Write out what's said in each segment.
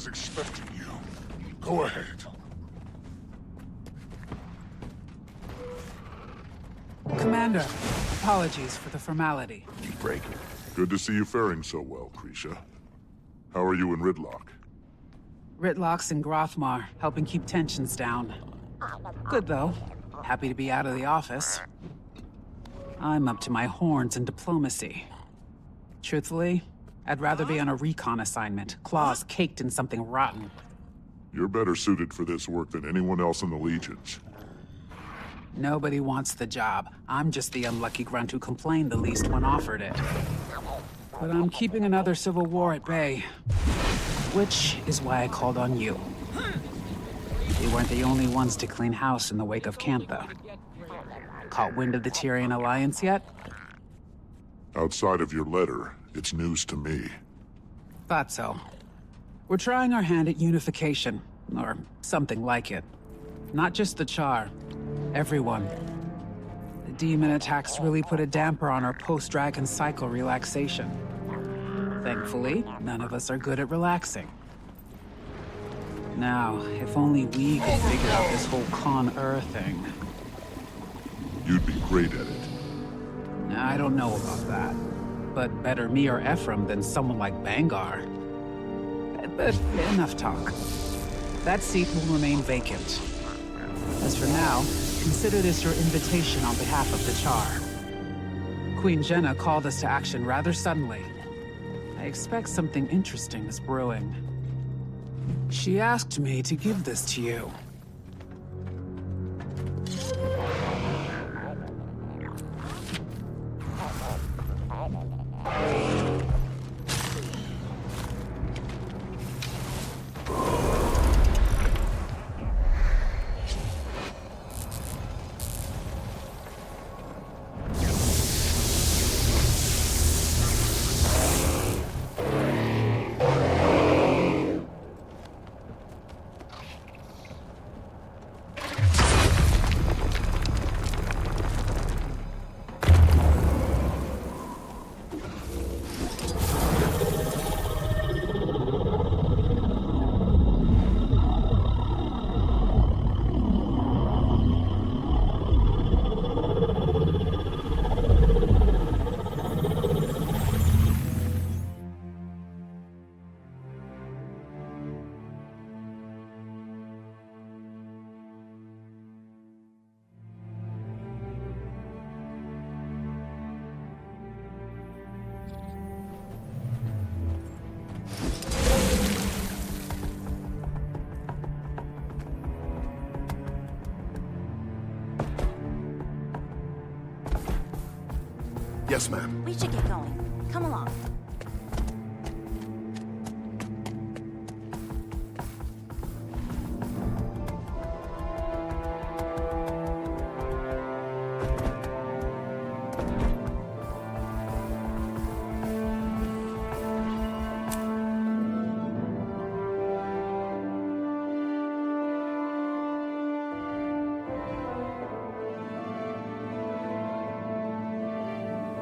is expecting you. Go ahead. Commander, apologies for the formality. Break. Good to see you faring so well, Krisha. How are you in Ridlock? Ritlock's in Grothmar, helping keep tensions down. Good, though. Happy to be out of the office. I'm up to my horns in diplomacy. Truthfully, I'd rather be on a recon assignment, claws caked in something rotten. You're better suited for this work than anyone else in the Legions. Nobody wants the job. I'm just the unlucky grunt who complained the least when offered it. But I'm keeping another civil war at bay. Which is why I called on you. You weren't the only ones to clean house in the wake of Cantha. Caught wind of the Tyrian alliance yet? Outside of your letter, it's news to me. Thought so. We're trying our hand at unification, or something like it. Not just the Char. Everyone. The demon attacks really put a damper on our post-Dragon cycle relaxation. Thankfully, none of us are good at relaxing. Now, if only we could figure out this whole Con-Ur thing. You'd be great at it. I don't know about that. But better me or Ephraim than someone like Bangar. But enough talk. That seat will remain vacant. As for now, consider this your invitation on behalf of the Char. Queen Jenna called us to action rather suddenly. I expect something interesting is brewing. She asked me to give this to you. Yes, ma'am. We should get going. Come along.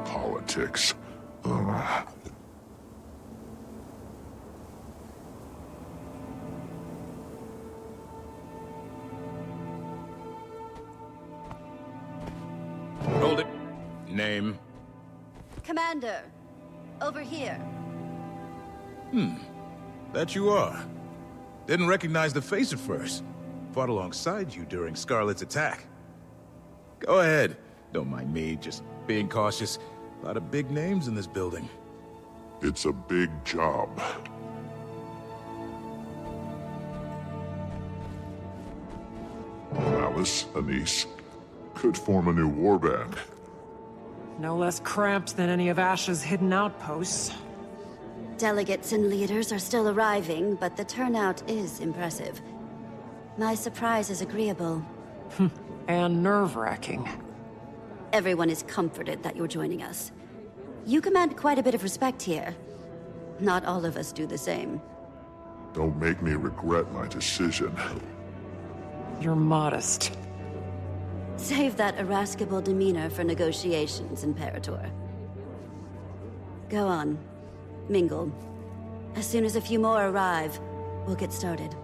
Politics. Hold it. Name? Commander, over here. That you are. Didn't recognize the face at first. Fought alongside you during Scarlet's attack. Go ahead. Don't mind me, just being cautious. A lot of big names in this building. It's a big job. Alice, Anise, could form a new warband. No less cramped than any of Ash's hidden outposts. Delegates and leaders are still arriving, but the turnout is impressive. My surprise is agreeable. And nerve-wracking. Everyone is comforted that you're joining us. You command quite a bit of respect here. Not all of us do the same. Don't make me regret my decision. You're modest. Save that irascible demeanor for negotiations, Imperator. Go on. Mingle. As soon as a few more arrive, We'll get started.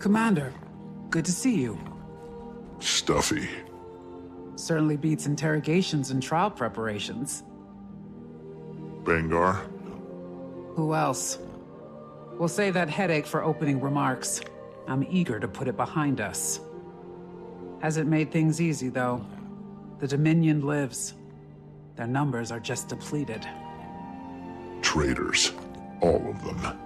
Commander, good to see you. Stuffy. Certainly beats interrogations and trial preparations. Bangar? Who else? We'll save that headache for opening remarks. I'm eager to put it behind us. Hasn't made things easy, though. The Dominion lives. Their numbers are just depleted. Traitors. All of them.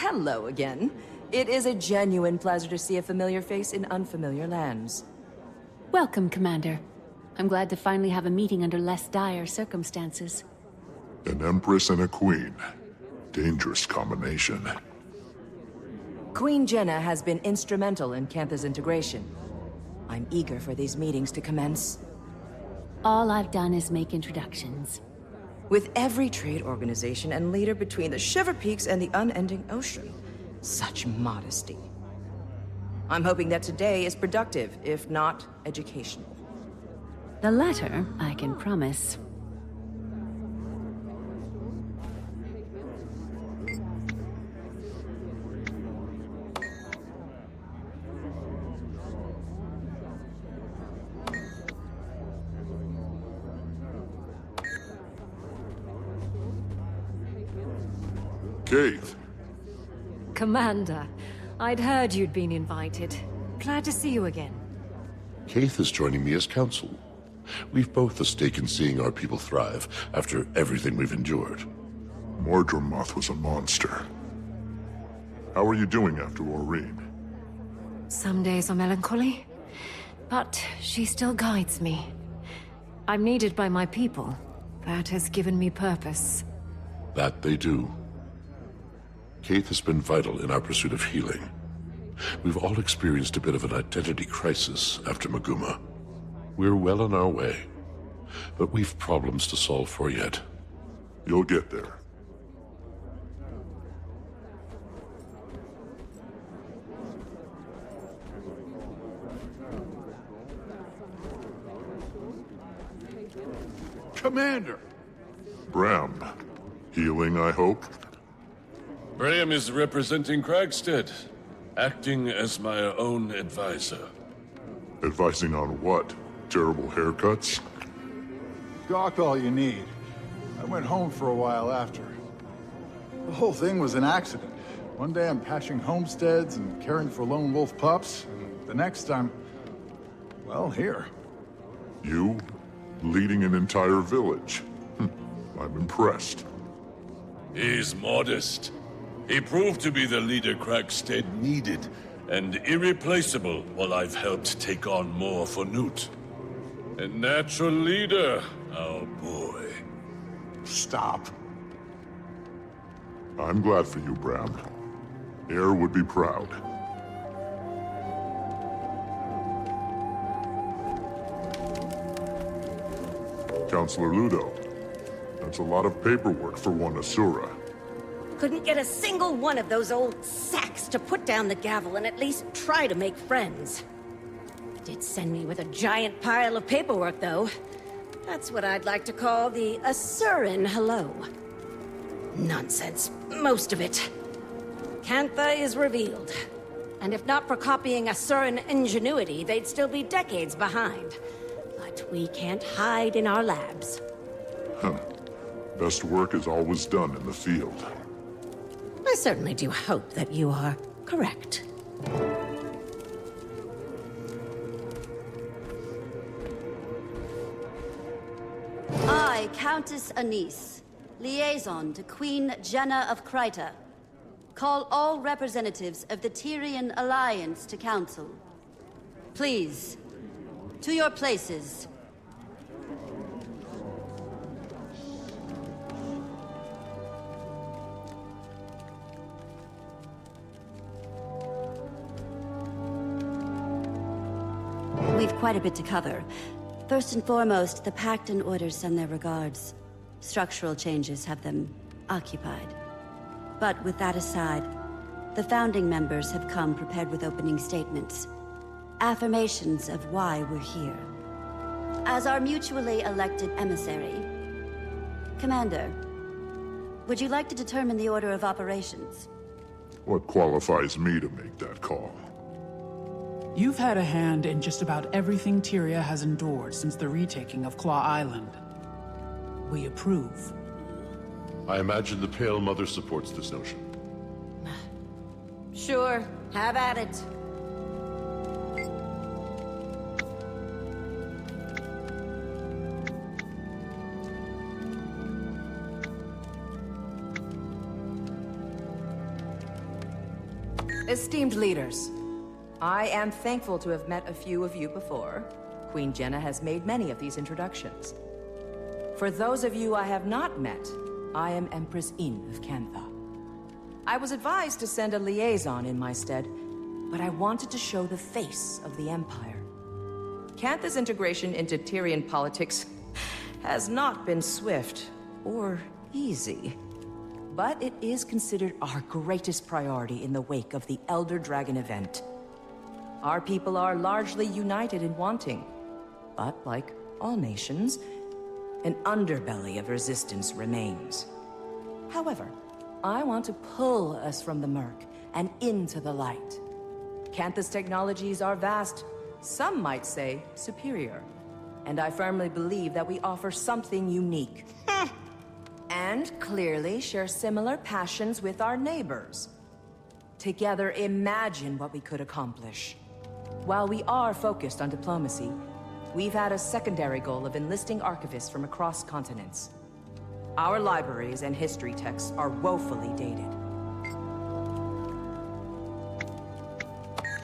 hello again. It is a genuine pleasure to see a familiar face in unfamiliar lands. Welcome, Commander. I'm glad to finally have a meeting under less dire circumstances. An empress and a queen. Dangerous combination. Queen Jenna has been instrumental in Cantha's integration. I'm eager for these meetings to commence. All I've done is make introductions. With every trade organization and leader between the Shiver Peaks and the unending ocean. Such modesty. I'm hoping that today is productive, if not educational. The latter, I can promise. Keith, Commander, I'd heard you'd been invited. Glad to see you again. Keith is joining me as counsel. We've both a stake in seeing our people thrive after everything we've endured. Mordremoth was a monster. How are you doing after Aurene? Some days are melancholy, but she still guides me. I'm needed by my people. That has given me purpose. That they do. Keith has been vital in our pursuit of healing. We've all experienced a bit of an identity crisis after Maguma. We're well on our way, but we've problems to solve for yet. You'll get there. Commander! Bram. Healing, I hope? Graham is representing Kragstead, acting as my own advisor. Advising on what? Terrible haircuts? Gawk all you need. I went home for a while after. The whole thing was an accident. One day I'm patching homesteads and caring for lone wolf pups, and the next I'm... well, here. You? Leading an entire village? I'm impressed. He's modest. He proved to be the leader Kragstead needed, and irreplaceable while I've helped take on more for Newt. A natural leader, our boy. Stop. I'm glad for you, Bram. Heir would be proud. Counselor Ludo, that's a lot of paperwork for one Asura. Couldn't get a single one of those old sacks to put down the gavel and at least try to make friends. Did send me with a giant pile of paperwork, though. That's what I'd like to call the Asuran hello. Nonsense, most of it. Cantha is revealed. And if not for copying Asuran ingenuity, they'd still be decades behind. But we can't hide in our labs. Best work is always done in the field. I certainly do hope that you are correct. I, Countess Anise, liaison to Queen Jenna of Kryta, call all representatives of the Tyrian Alliance to council. Please, to your places. We've quite a bit to cover. First and foremost, the Pact and Orders send their regards. Structural changes have them occupied. But with that aside, the founding members have come prepared with opening statements. Affirmations of why we're here. As our mutually elected emissary, Commander, would you like to determine the order of operations? What qualifies me to make that call? You've had a hand in just about everything Tyria has endured since the retaking of Claw Island. We approve. I imagine the Pale Mother supports this notion. Sure, have at it. Esteemed leaders, I am thankful to have met a few of you before. Queen Jenna has made many of these introductions. For those of you I have not met, I am Empress In of Cantha. I was advised to send a liaison in my stead, but I wanted to show the face of the Empire. Cantha's integration into Tyrian politics has not been swift or easy. But it is considered our greatest priority in the wake of the Elder Dragon event. Our people are largely united in wanting, but like all nations, an underbelly of resistance remains. However, I want to pull us from the murk and into the light. Cantha's technologies are vast, some might say superior, and I firmly believe that we offer something unique. And clearly share similar passions with our neighbors. Together, imagine what we could accomplish. While we are focused on diplomacy, we've had a secondary goal of enlisting archivists from across continents. Our libraries and history texts are woefully dated.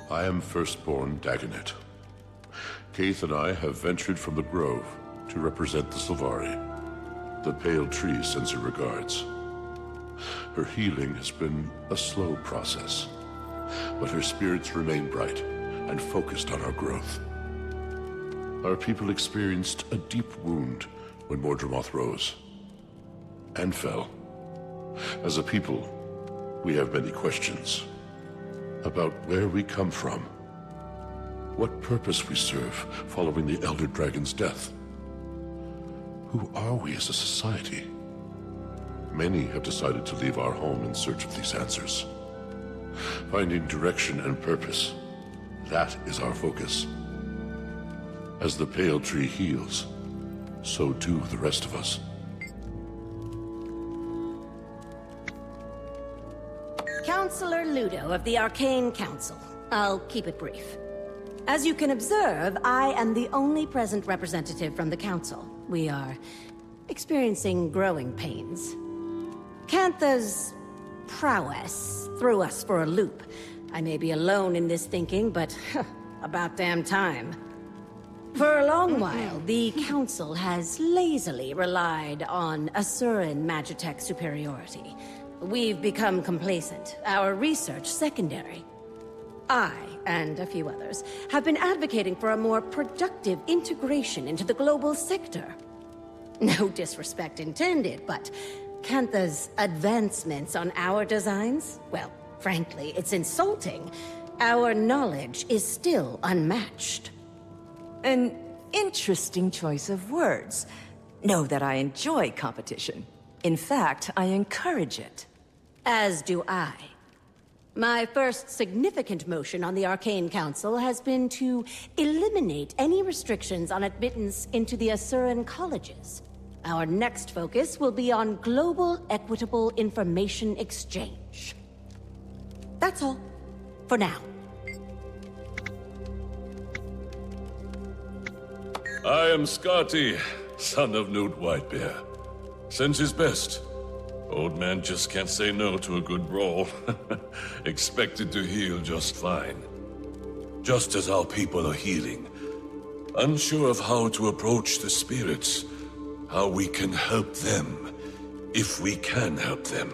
I am Firstborn Dagonet. Keith and I have ventured from the Grove to represent the Sylvari. The Pale Tree sends her regards. Her healing has been a slow process, but her spirits remain bright and focused on our growth. Our people experienced a deep wound when Mordramoth rose and fell. As a people, we have many questions about where we come from, what purpose we serve following the Elder Dragon's death. Who are we as a society? Many have decided to leave our home in search of these answers. Finding direction and purpose, that is our focus. As the Pale Tree heals, so do the rest of us. Counselor Ludo of the Arcane Council. I'll keep it brief. As you can observe, I am the only present representative from the Council. We are experiencing growing pains. Cantha's prowess threw us for a loop. I may be alone in this thinking, but about damn time. For a long while, the Council has lazily relied on Asuran Magitech superiority. We've become complacent, our research secondary. I, and a few others, have been advocating for a more productive integration into the global sector. No disrespect intended, but Cantha's advancements on our designs? Well, frankly, it's insulting. Our knowledge is still unmatched. An interesting choice of words. Know that I enjoy competition. In fact, I encourage it. As do I. My first significant motion on the Arcane Council has been to eliminate any restrictions on admittance into the Asuran colleges. Our next focus will be on global equitable information exchange. That's all. For now. I am Scotty, son of Newt Whitebear. Sends his best. Old man just can't say no to a good brawl. Expected to heal just fine. Just as our people are healing. Unsure of how to approach the spirits. How we can help them. If we can help them.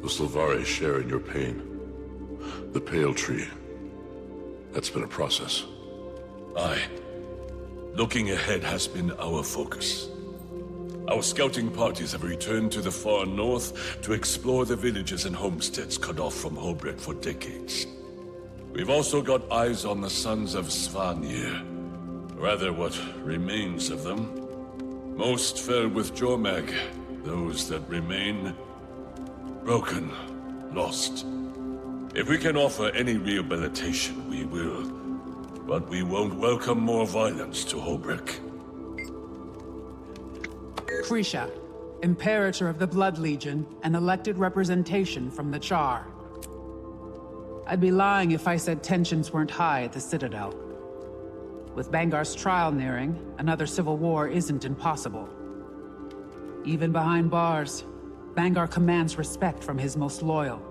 The Sylvari share in your pain. The Pale Tree. That's been a process. Aye. Looking ahead has been our focus. Our scouting parties have returned to the far north to explore the villages and homesteads cut off from Holbrook for decades. We've also got eyes on the sons of Svanir. Rather, what remains of them. Most fell with Jormag. Those that remain... broken. Lost. If we can offer any rehabilitation, we will. But we won't welcome more violence to Holbrook. Krisha, Imperator of the Blood Legion, and elected representation from the Char. I'd be lying if I said tensions weren't high at the Citadel. With Bangar's trial nearing, another civil war isn't impossible. Even behind bars, Bangar commands respect from his most loyal,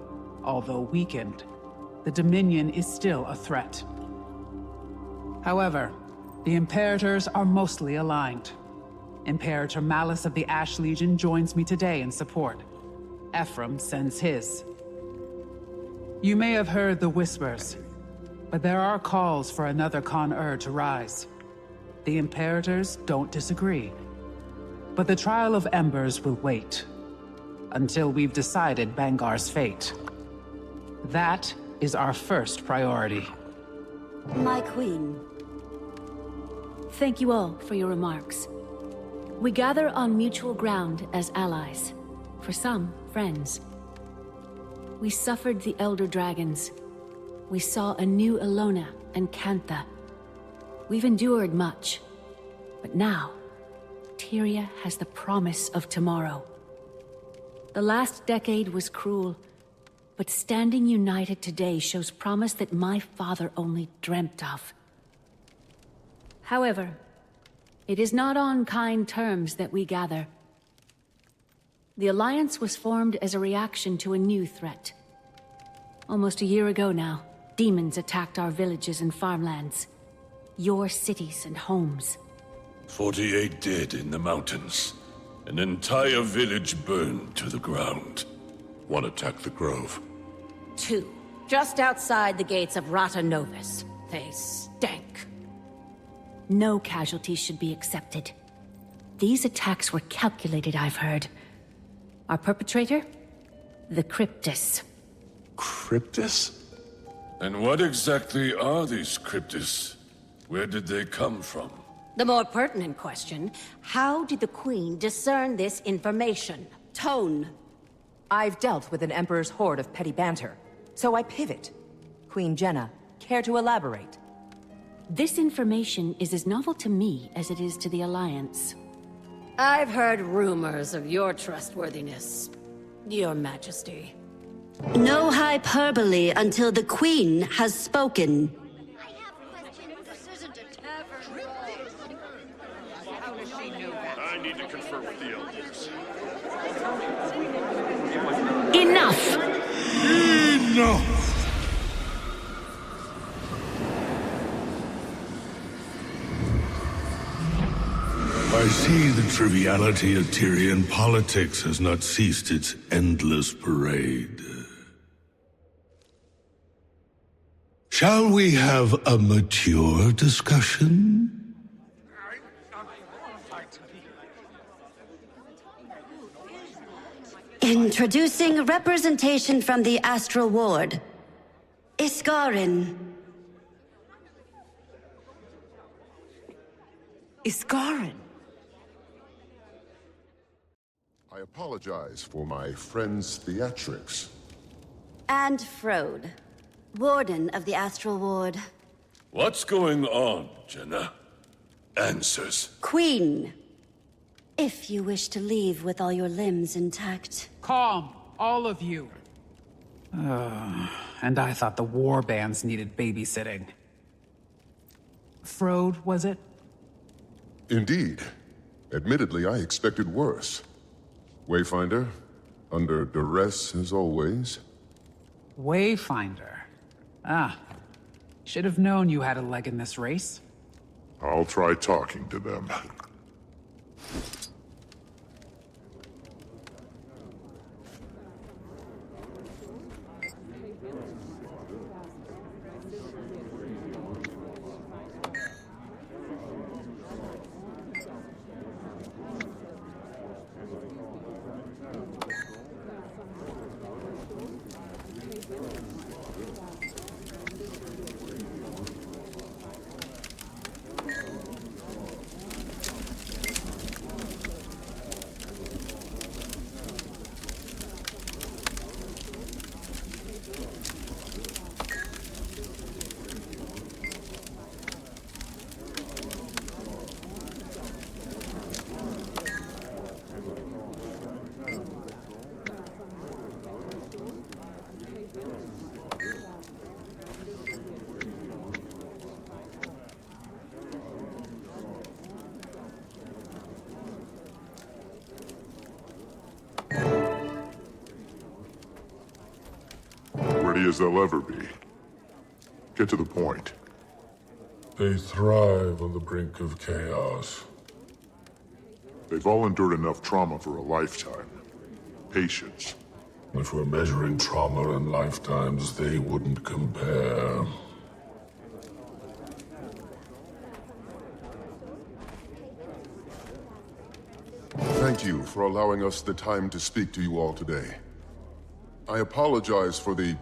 although weakened, the Dominion is still a threat. However, the Imperators are mostly aligned. Imperator Malice of the Ash Legion joins me today in support. Ephraim sends his. You may have heard the whispers, but there are calls for another Con-Ur to rise. The Imperators don't disagree. But the Trial of Embers will wait until we've decided Bangar's fate. That is our first priority. My queen. Thank you all for your remarks. We gather on mutual ground as allies. For some, friends. We suffered the Elder Dragons. We saw a new Ilona and Cantha. We've endured much. But now, Tyria has the promise of tomorrow. The last decade was cruel, but standing united today shows promise that my father only dreamt of. However, it is not on kind terms that we gather. The Alliance was formed as a reaction to a new threat. Almost a year ago now, demons attacked our villages and farmlands. Your cities and homes. 48 dead in the mountains. An entire village burned to the ground. One attacked the grove. 2, just outside the gates of Rata Novus. They stank. No casualties should be accepted. These attacks were calculated, I've heard. Our perpetrator? The Cryptus. Cryptus? And what exactly are these Cryptus? Where did they come from? The more pertinent question, how did the Queen discern this information? Tone. I've dealt with an Emperor's horde of petty banter, so I pivot. Queen Jenna, care to elaborate? This information is as novel to me as it is to the Alliance. I've heard rumors of your trustworthiness, Your Majesty. No hyperbole until the Queen has spoken. I need to confer with the elders. Enough! Enough! I see the triviality of Tyrian politics has not ceased its endless parade. Shall we have a mature discussion? Introducing representation from the Astral Ward. Iskarin. Iskarin? I apologize for my friend's theatrics. And Frode, Warden of the Astral Ward. What's going on, Jenna? Answers. Queen. If you wish to leave with all your limbs intact. Calm, all of you. And I thought the war bands needed babysitting. Frode, was it? Indeed. Admittedly, I expected worse. Wayfinder, under duress as always. Wayfinder. Should have known you had a leg in this race. I'll try talking to them. Ready as they'll ever be. Get to the point. They thrive on the brink of chaos. They've all endured enough trauma for a lifetime. Patience. If we're measuring trauma and lifetimes, they wouldn't compare. Thank you for allowing us the time to speak to you all today. I apologize for the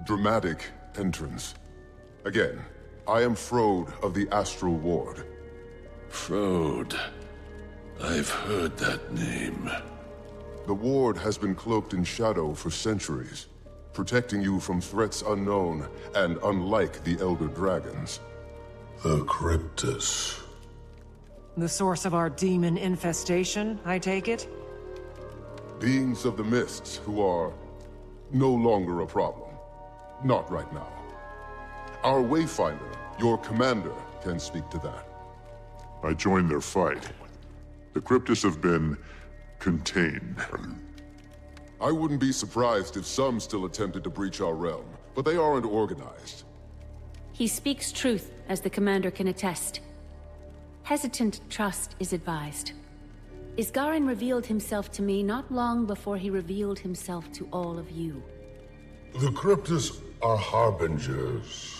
dramatic entrance. Again, I am Frode of the Astral Ward. Frode. I've heard that name. The Ward has been cloaked in shadow for centuries, protecting you from threats unknown and unlike the Elder Dragons. The Cryptus. The source of our demon infestation, I take it? Beings of the Mists who are no longer a problem. Not right now. Our Wayfinder, your commander, can speak to that. I joined their fight. The Cryptus have been contained. I wouldn't be surprised if some still attempted to breach our realm, but they aren't organized. He speaks truth, as the commander can attest. Hesitant trust is advised. Isgarin revealed himself to me not long before he revealed himself to all of you. The Cryptus are harbingers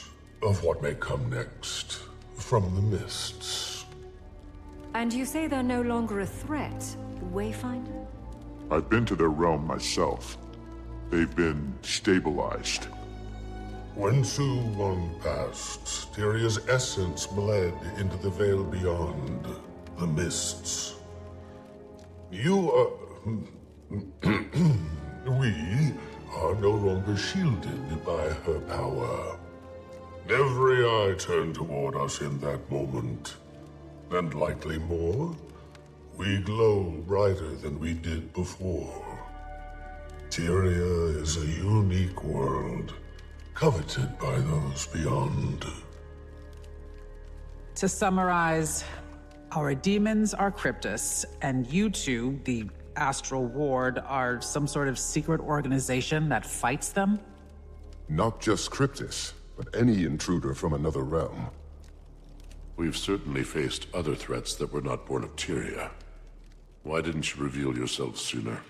of what may come next from the Mists. And you say they're no longer a threat, the Wayfinder? I've been to their realm myself. They've been stabilized. When Su-1 passed, Tyria's essence bled into the veil beyond, the Mists. We are no longer shielded by her power. Every eye turned toward us in that moment, and likely more. We glow brighter than we did before. Tyria is a unique world, coveted by those beyond. To summarize, our demons are Cryptus, and you two, the Astral Ward, are some sort of secret organization that fights them? Not just Cryptus, but any intruder from another realm. We've certainly faced other threats that were not born of Tyria. Why didn't you reveal yourself sooner?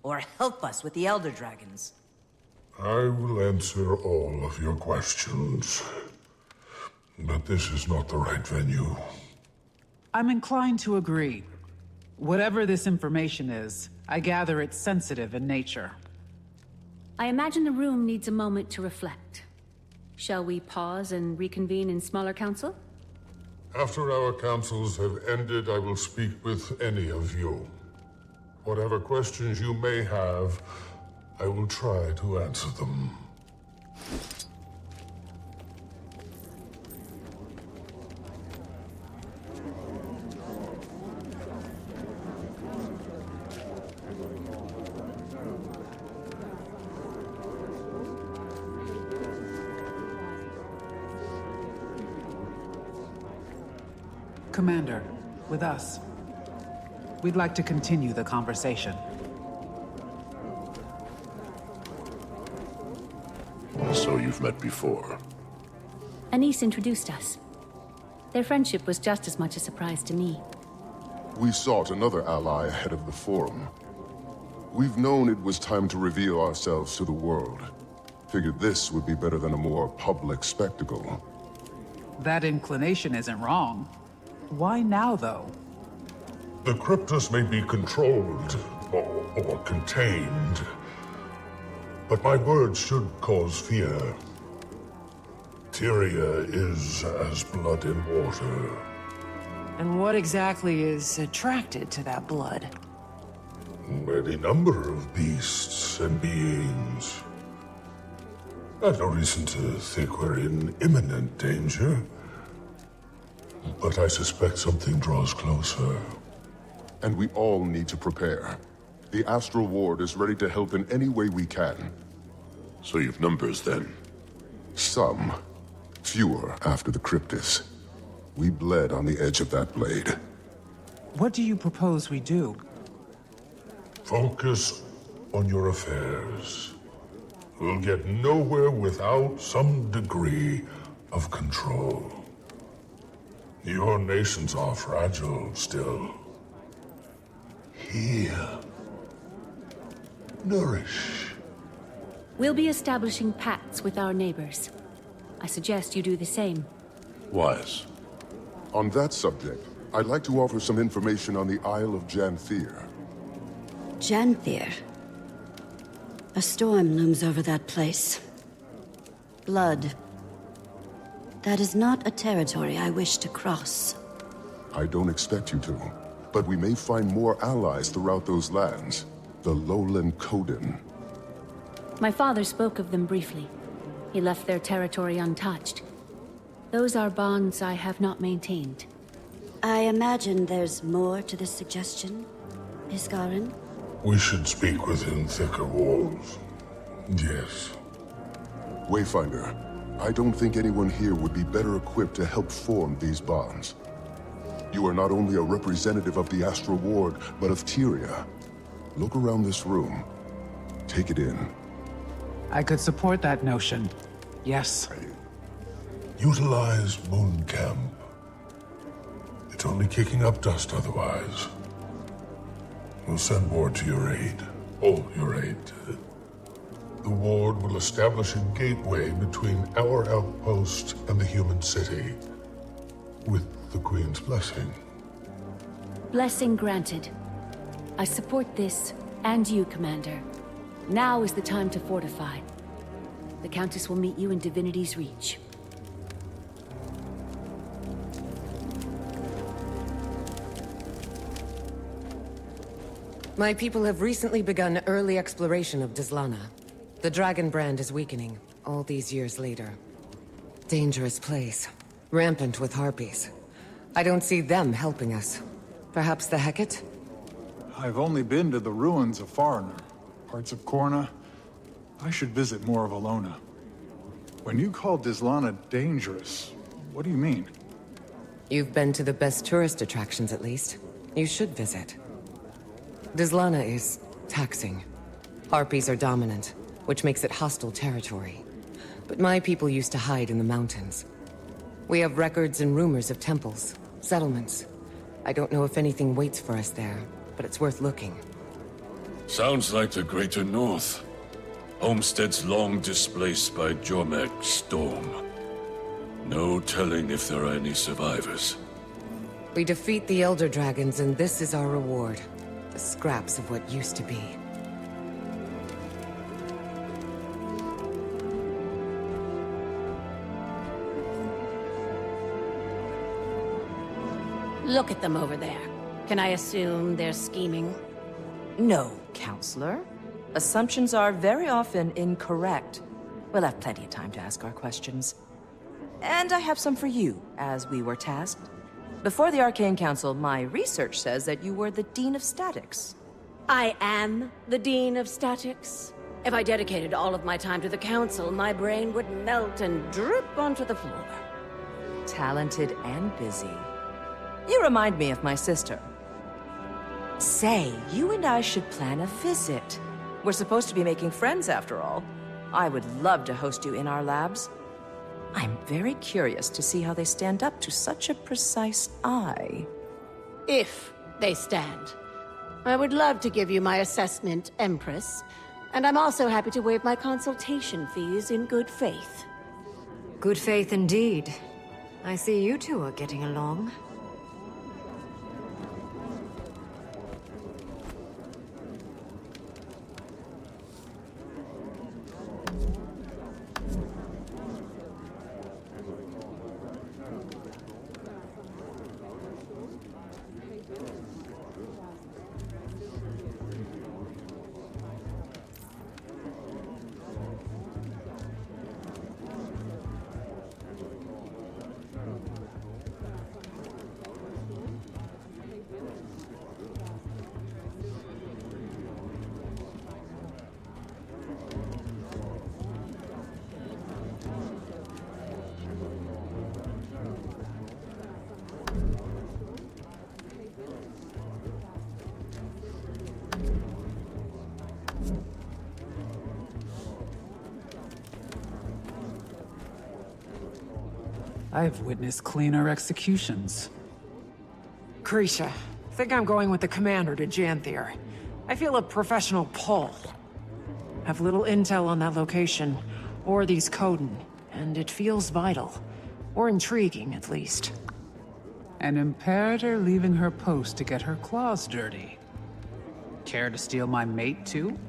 Or help us with the Elder Dragons. I will answer all of your questions, but this is not the right venue. I'm inclined to agree. Whatever this information is, I gather it's sensitive in nature. I imagine the room needs a moment to reflect. Shall we pause and reconvene in smaller council? After our councils have ended, I will speak with any of you. Whatever questions you may have, I will try to answer them. Commander, with us. We'd like to continue the conversation. So you've met before. Anise introduced us. Their friendship was just as much a surprise to me. We sought another ally ahead of the Forum. We've known it was time to reveal ourselves to the world. Figured this would be better than a more public spectacle. That inclination isn't wrong. Why now, though? The Cryptus may be controlled or contained, but my words should cause fear. Tyria is as blood in water. And what exactly is attracted to that blood? Any number of beasts and beings. I've no reason to think we're in imminent danger, but I suspect something draws closer. And we all need to prepare. The Astral Ward is ready to help in any way we can. So you've numbers, then? Some. Fewer after the Cryptus. We bled on the edge of that blade. What do you propose we do? Focus on your affairs. will get nowhere without some degree of control. Your nations are fragile still. Heal. Nourish. We'll be establishing pacts with our neighbors. I suggest you do the same. Wise. On that subject, I'd like to offer some information on the Isle of Janthir. Janthir. A storm looms over that place. Blood. That is not a territory I wish to cross. I don't expect you to, but we may find more allies throughout those lands. The Lowland Coden. My father spoke of them briefly. He left their territory untouched. Those are bonds I have not maintained. I imagine there's more to this suggestion, Iskarin? We should speak within thicker walls. Yes. Wayfinder, I don't think anyone here would be better equipped to help form these bonds. You are not only a representative of the Astral Ward, but of Tyria. Look around this room. Take it in. I could support that notion. Yes. Utilize Moon Camp. It's only kicking up dust otherwise. We'll send ward to your aid. All your aid. The ward will establish a gateway between our outpost and the human city. With the Queen's blessing. Blessing granted. I support this, and you, Commander. Now is the time to fortify. The Countess will meet you in Divinity's Reach. My people have recently begun early exploration of Dislana. The Dragon brand is weakening, all these years later. Dangerous place. Rampant with harpies. I don't see them helping us. Perhaps the Hecate? I've only been to the ruins of Foreigner, parts of Korna. I should visit more of Alona. When you call Dislana dangerous, what do you mean? You've been to the best tourist attractions, at least. You should visit. Dislana is taxing. Harpies are dominant, which makes it hostile territory. But my people used to hide in the mountains. We have records and rumors of temples, settlements. I don't know if anything waits for us there, but it's worth looking. Sounds like the Greater North. Homesteads long displaced by Jormek's storm. No telling if there are any survivors. We defeat the Elder Dragons, and this is our reward. The scraps of what used to be. Look at them over there. Can I assume they're scheming? No, Counselor. Assumptions are very often incorrect. We'll have plenty of time to ask our questions. And I have some for you, as we were tasked. Before the Arcane Council, my research says that you were the Dean of Statics. I am the Dean of Statics. If I dedicated all of my time to the Council, my brain would melt and drip onto the floor. Talented and busy. You remind me of my sister. Say, you and I should plan a visit. We're supposed to be making friends after all. I would love to host you in our labs. I'm very curious to see how they stand up to such a precise eye. If they stand. I would love to give you my assessment, Empress. And I'm also happy to waive my consultation fees in good faith. Good faith indeed. I see you two are getting along. I've witnessed cleaner executions. Krisha, think I'm going with the commander to Janthir. I feel a professional pull. Have little intel on that location, or these Coden, and it feels vital. Or intriguing, at least. An Imperator leaving her post to get her claws dirty. Care to steal my mate, too?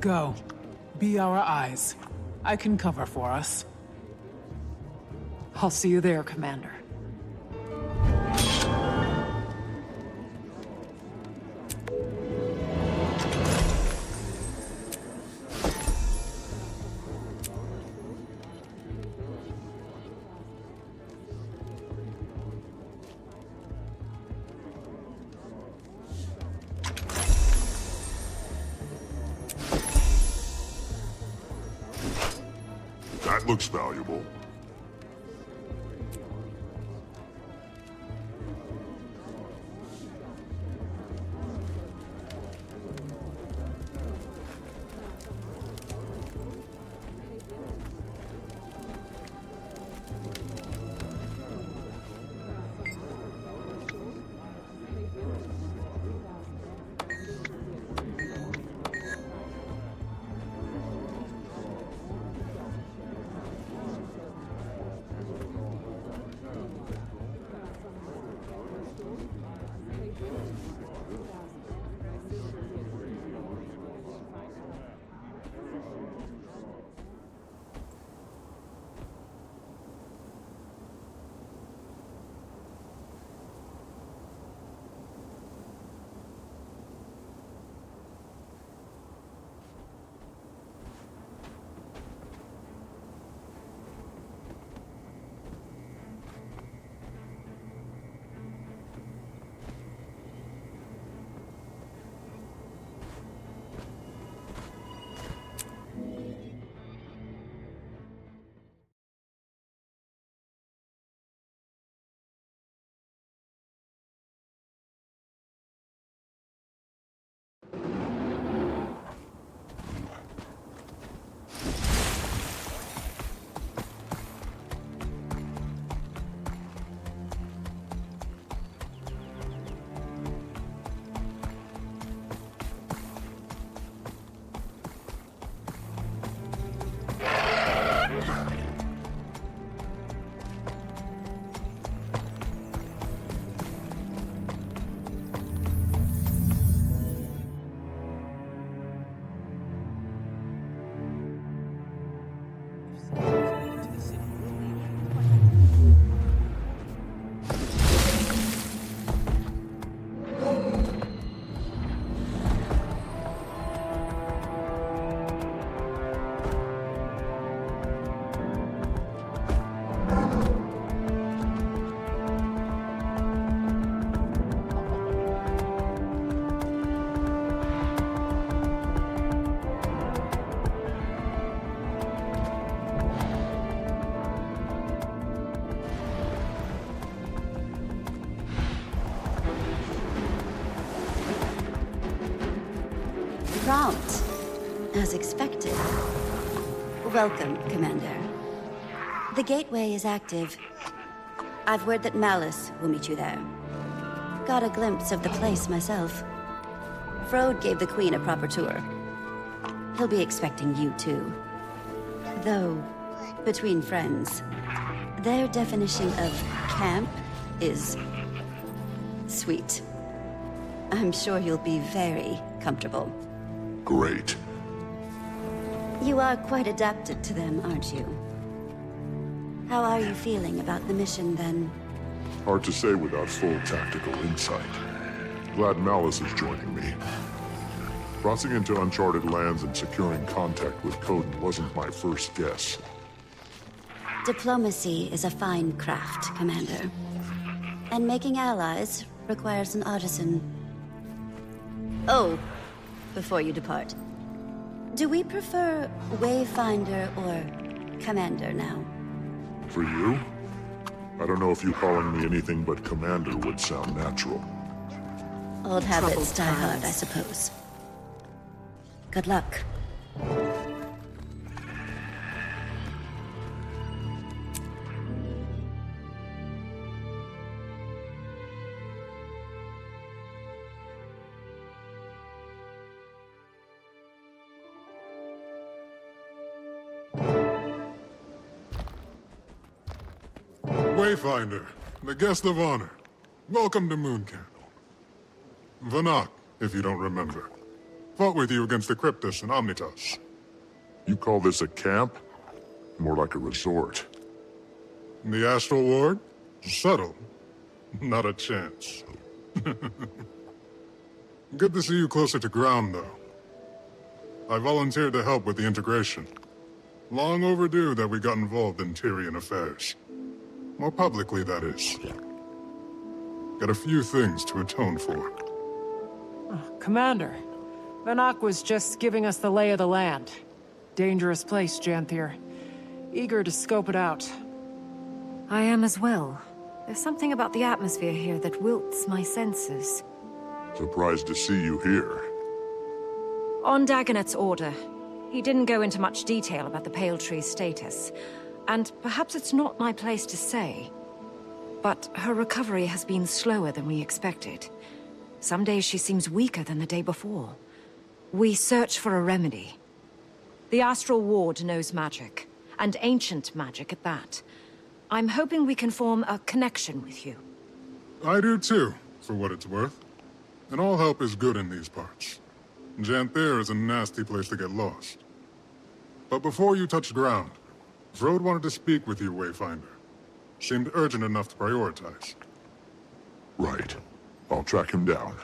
Go. Be our eyes. I can cover for us. I'll see you there, Commander. That looks valuable. Prompt, as expected. Welcome, Commander. The gateway is active. I've word that Malice will meet you there. Got a glimpse of the place myself. Frode gave the Queen a proper tour. He'll be expecting you too. Though, between friends, their definition of camp is sweet. I'm sure you'll be very comfortable. Great. You are quite adapted to them, aren't you? How are you feeling about the mission, then? Hard to say without full tactical insight. Glad Malice is joining me. Crossing into uncharted lands and securing contact with Coden wasn't my first guess. Diplomacy is a fine craft, Commander. And making allies requires an artisan. Oh, before you depart, do we prefer Wayfinder or Commander now? For you? I don't know if you calling me anything but Commander would sound natural. Old habits die hard, I suppose. Good luck. Wayfinder, the guest of honor. Welcome to Moon Camp. Vanak, if you don't remember. Fought with you against the Cryptus and Omnitas. You call this a camp? More like a resort. The Astral Ward? Subtle. Not a chance. Good to see you closer to ground, though. I volunteered to help with the integration. Long overdue that we got involved in Tyrian affairs. More publicly, that is. Got a few things to atone for. Commander, Vanak was just giving us the lay of the land. Dangerous place, Janthir. Eager to scope it out. I am as well. There's something about the atmosphere here that wilts my senses. Surprised to see you here. On Dagonet's order, he didn't go into much detail about the Pale Tree's status. And perhaps it's not my place to say, but her recovery has been slower than we expected. Some days she seems weaker than the day before. We search for a remedy. The Astral Ward knows magic, and ancient magic at that. I'm hoping we can form a connection with you. I do too, for what it's worth. And all help is good in these parts. Janthir is a nasty place to get lost. But before you touch ground, Vrode wanted to speak with you, Wayfinder. Seemed urgent enough to prioritize. Right. I'll track him down.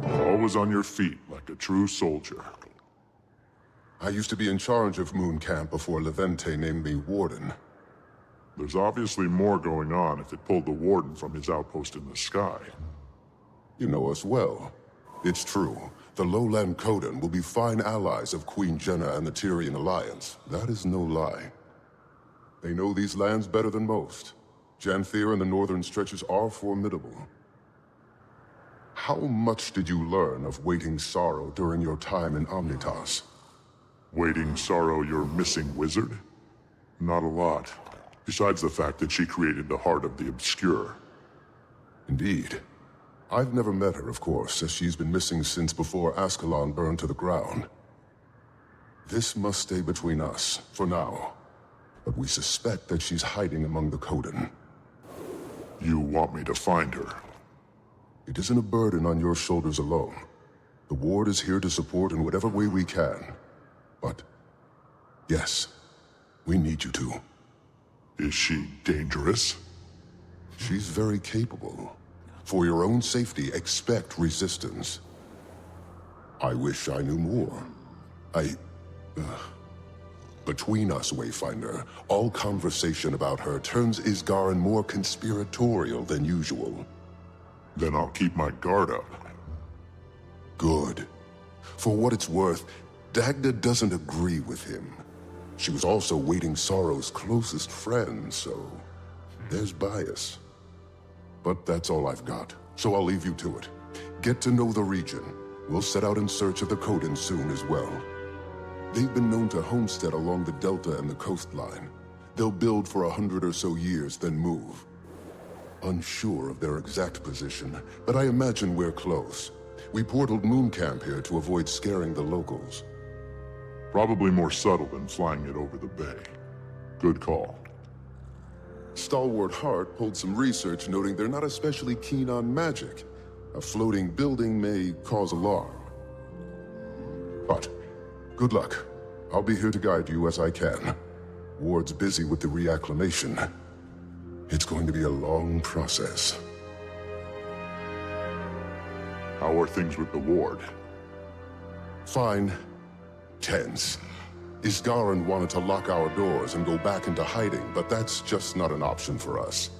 Always on your feet, like a true soldier. I used to be in charge of Moon Camp before Levente named me Warden. There's obviously more going on if it pulled the Warden from his outpost in the sky. You know us well. It's true. The Lowland Coden will be fine allies of Queen Jenna and the Tyrian Alliance. That is no lie. They know these lands better than most. Janthir and the northern stretches are formidable. How much did you learn of Waiting Sorrow during your time in Omnitas? Waiting Sorrow, your missing wizard? Not a lot. Besides the fact that she created the Heart of the Obscure. Indeed. I've never met her, of course, as she's been missing since before Ascalon burned to the ground. This must stay between us, for now. But we suspect that she's hiding among the Coden. You want me to find her? It isn't a burden on your shoulders alone. The Ward is here to support in whatever way we can. But, yes, we need you to. Is she dangerous? She's very capable. For your own safety, expect resistance. I wish I knew more. Between us, Wayfinder, all conversation about her turns Isgaran more conspiratorial than usual. Then I'll keep my guard up. Good. For what it's worth, Dagda doesn't agree with him. She was also Waiting Sorrow's closest friend, so there's bias. But that's all I've got, so I'll leave you to it. Get to know the region. We'll set out in search of the Coden soon as well. They've been known to homestead along the delta and the coastline. They'll build for 100 or so years, then move. Unsure of their exact position, but I imagine we're close. We portaled Moon Camp here to avoid scaring the locals. Probably more subtle than flying it over the bay. Good call. Stalwart Hart pulled some research noting they're not especially keen on magic. A floating building may cause alarm. But, good luck. I'll be here to guide you as I can. Ward's busy with the reacclimation. It's going to be a long process. How are things with the Ward? Fine. Tense. Isgaran wanted to lock our doors and go back into hiding, but that's just not an option for us.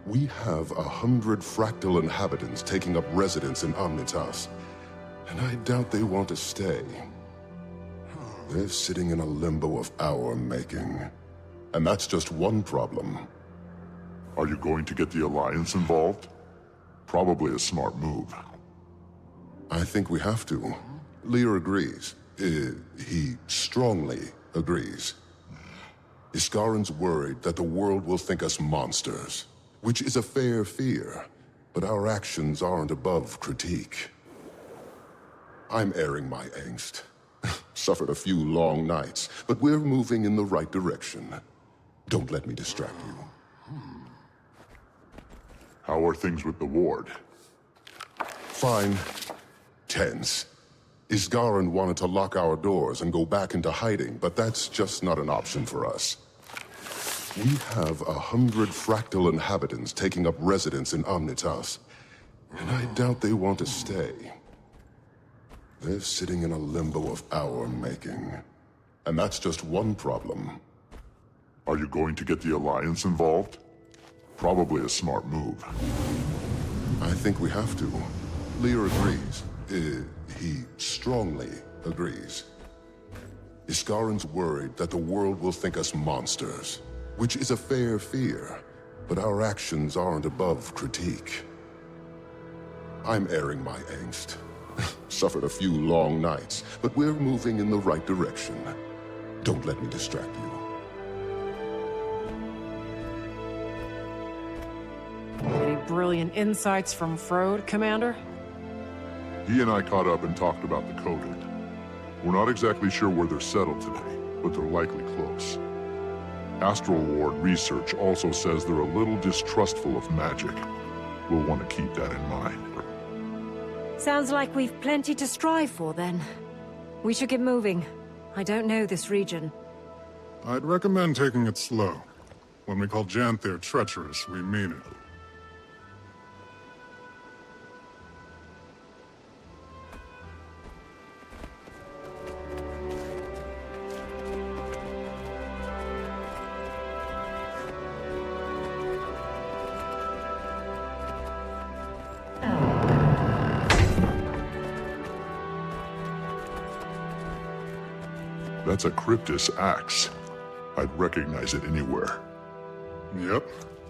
We have 100 fractal inhabitants taking up residence in Omnitas, and I doubt they want to stay. They're sitting in a limbo of our making. And that's just one problem. Are you going to get the Alliance involved? Probably a smart move. I think we have to. Lear agrees. He strongly agrees. Iskaran's worried that the world will think us monsters, which is a fair fear, but our actions aren't above critique. I'm airing my angst. Suffered a few long nights, but we're moving in the right direction. Don't let me distract you. How are things with the ward? Fine. Tense. Isgaran wanted to lock our doors and go back into hiding, but that's just not an option for us. We have 100 fractal inhabitants taking up residence in Omnitas, and I doubt they want to stay. They're sitting in a limbo of our making, and that's just one problem. Are you going to get the Alliance involved? Probably a smart move. I think we have to. Lear agrees. He strongly agrees. Iskaran's worried that the world will think us monsters, which is a fair fear, but our actions aren't above critique. I'm airing my angst. Suffered a few long nights, but we're moving in the right direction. Don't let me distract you. Any brilliant insights from Frode, Commander? He and I caught up and talked about the Codex. We're not exactly sure where they're settled today, but they're likely close. Astral Ward research also says they're a little distrustful of magic. We'll want to keep that in mind. Sounds like we've plenty to strive for, then. We should get moving. I don't know this region. I'd recommend taking it slow. When we call Janthir treacherous, we mean it. That's a Cryptus axe. I'd recognize it anywhere. Yep.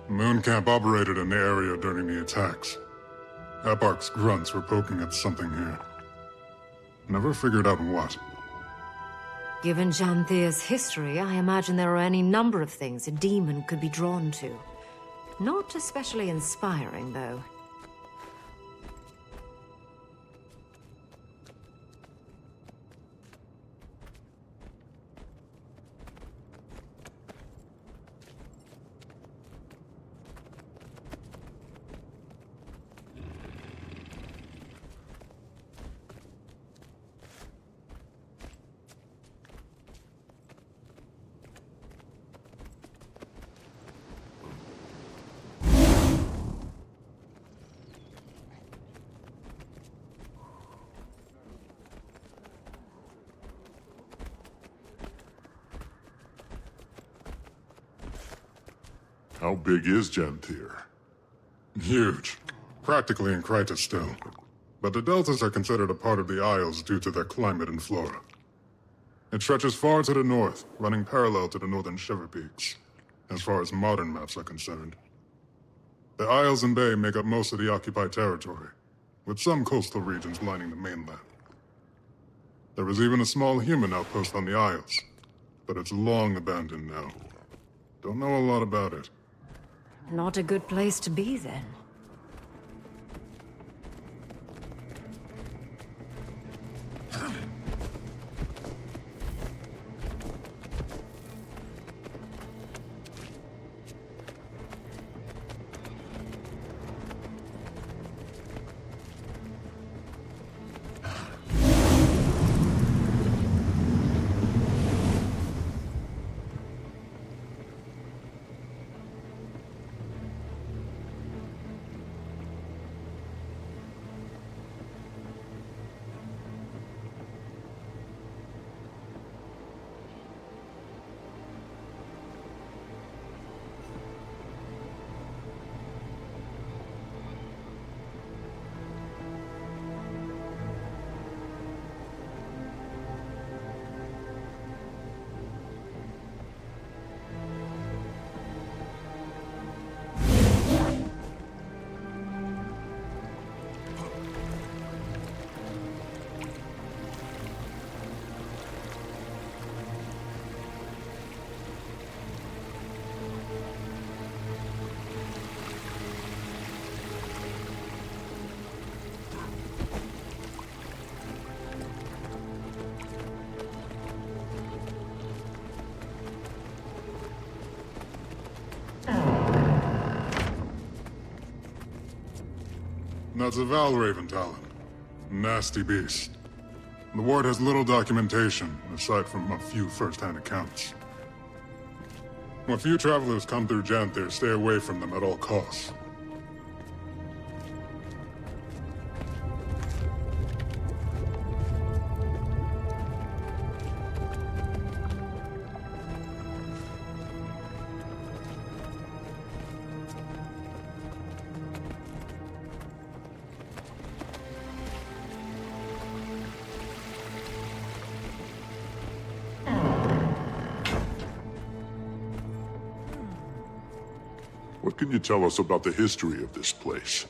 Moon Camp operated in the area during the attacks. Eparch's grunts were poking at something here. Never figured out what. Given Janthir's history, I imagine there are any number of things a demon could be drawn to. Not especially inspiring, though. How big is Janthir? Huge. Practically in Krytus still. But the deltas are considered a part of the Isles due to their climate and flora. It stretches far to the north, running parallel to the northern Shiver Peaks, as far as modern maps are concerned. The Isles and Bay make up most of the occupied territory, with some coastal regions lining the mainland. There was even a small human outpost on the Isles, but it's long abandoned now. Don't know a lot about it. Not a good place to be, then. That's a Valraven Talon. Nasty beast. The ward has little documentation, aside from a few first-hand accounts. When few travelers come through Janthir, stay away from them at all costs. What can you tell us about the history of this place?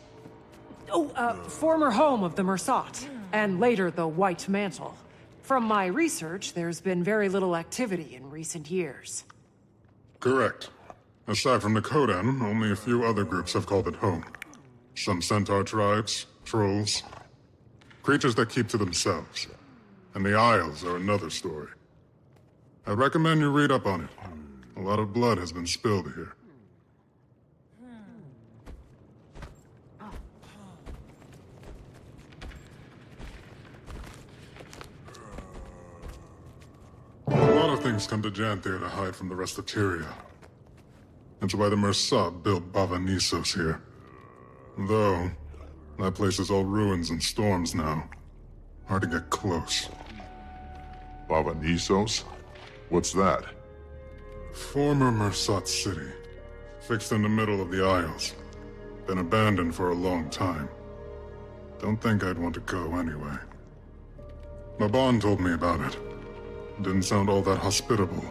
Former home of the Mersat, and later the White Mantle. From my research, there's been very little activity in recent years. Correct. Aside from the Kodan, only a few other groups have called it home. Some centaur tribes, trolls, creatures that keep to themselves. And the Isles are another story. I recommend you read up on it. A lot of blood has been spilled here. A lot of things come to Janthir to hide from the rest of Tyria. That's why the Mersat built Bava-Nisos here. Though, that place is all ruins and storms now. Hard to get close. Bava-Nisos? What's that? Former Mersat city. Fixed in the middle of the Isles. Been abandoned for a long time. Don't think I'd want to go anyway. Maban told me about it. Didn't sound all that hospitable.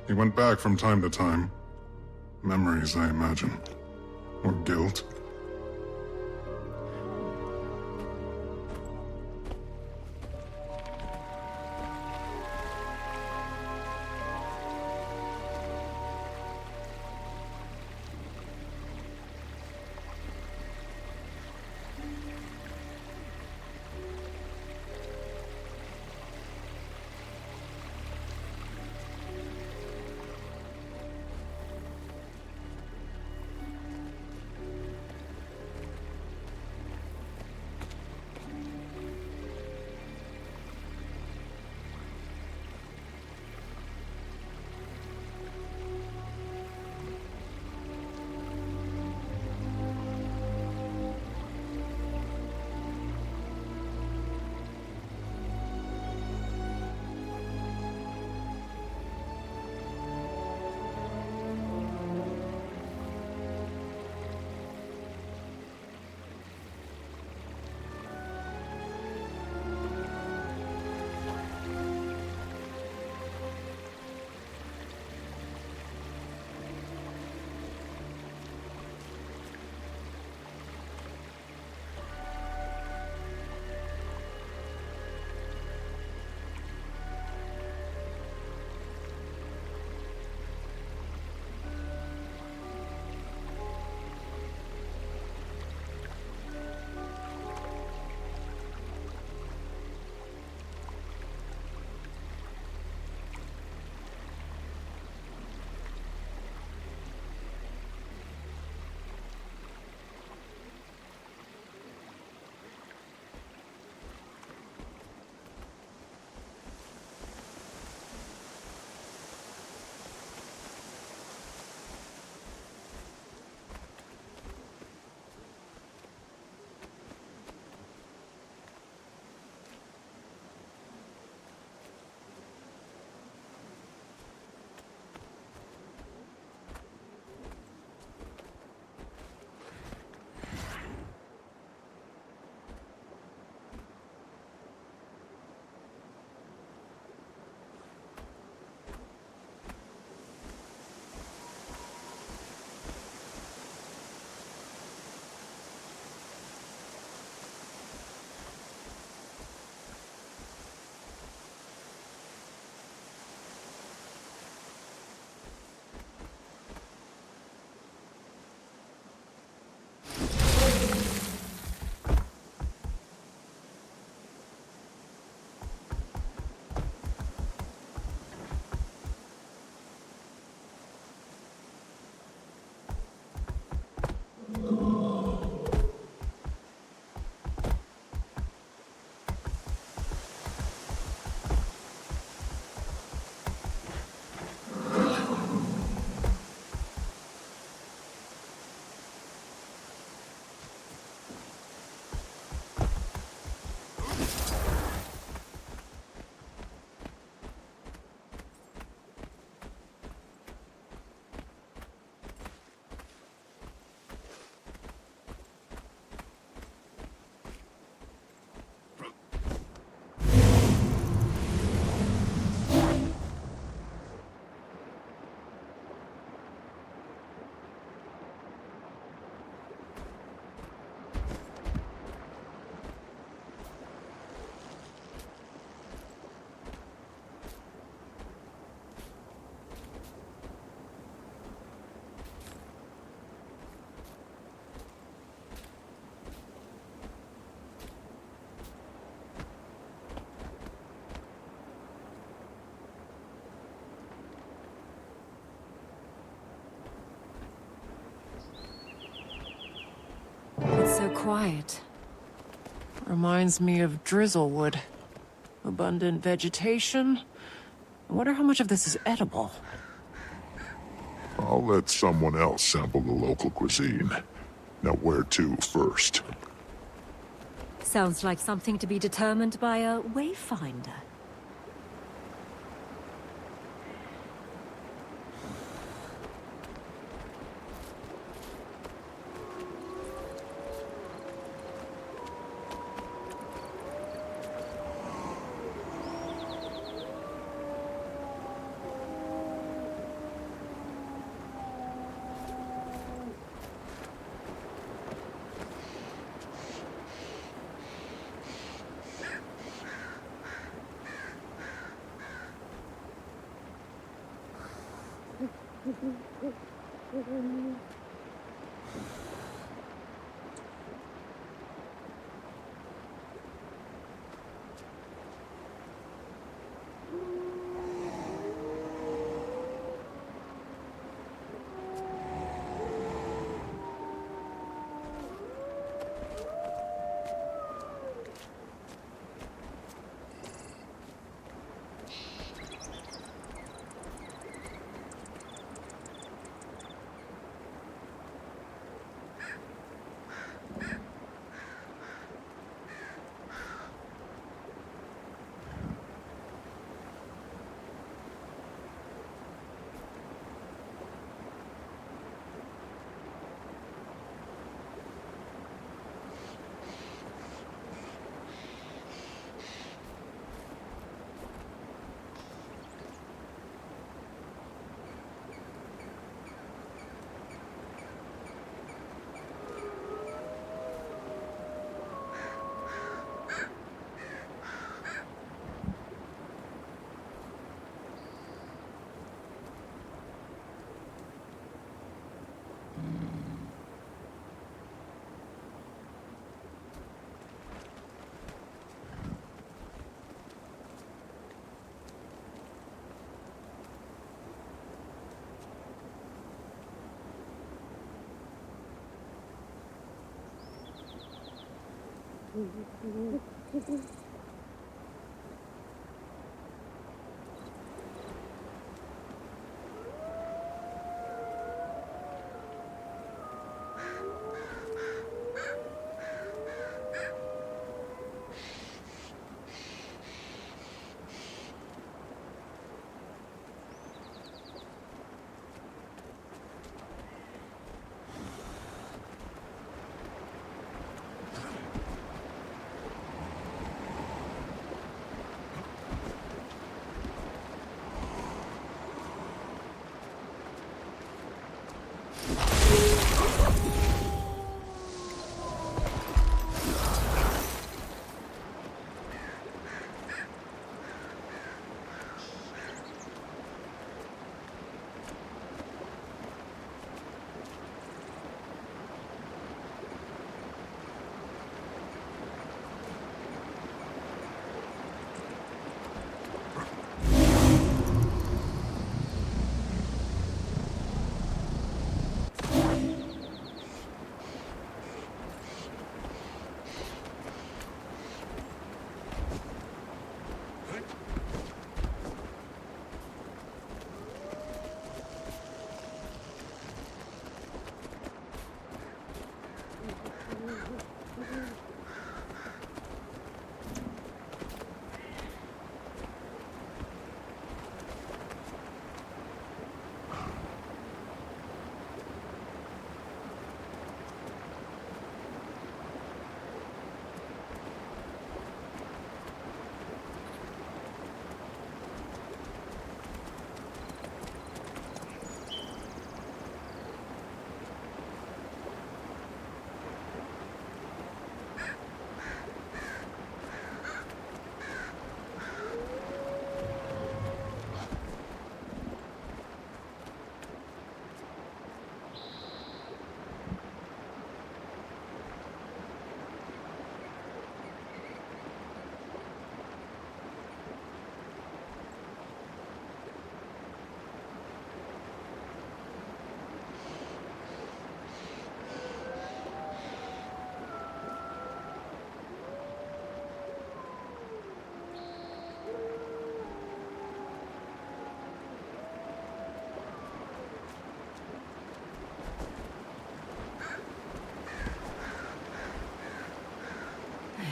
He went back from time to time. Memories, I imagine. Or guilt. quiet. Reminds me of Drizzlewood. Abundant vegetation. I wonder how much of this is edible. I'll let someone else sample the local cuisine. Now where to first? Sounds like something to be determined by a wayfinder.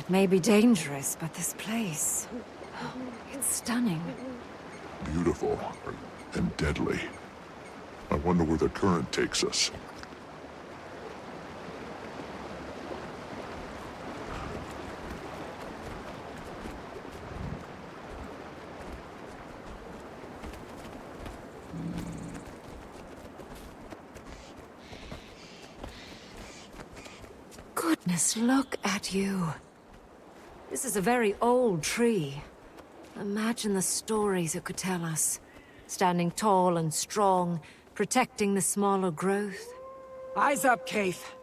may be dangerous, but this place... it's stunning. Beautiful and deadly. I wonder where the current takes us. Goodness, look at you. This is a very old tree. Imagine the stories it could tell us. Standing tall and strong, protecting the smaller growth. Eyes up, Keith.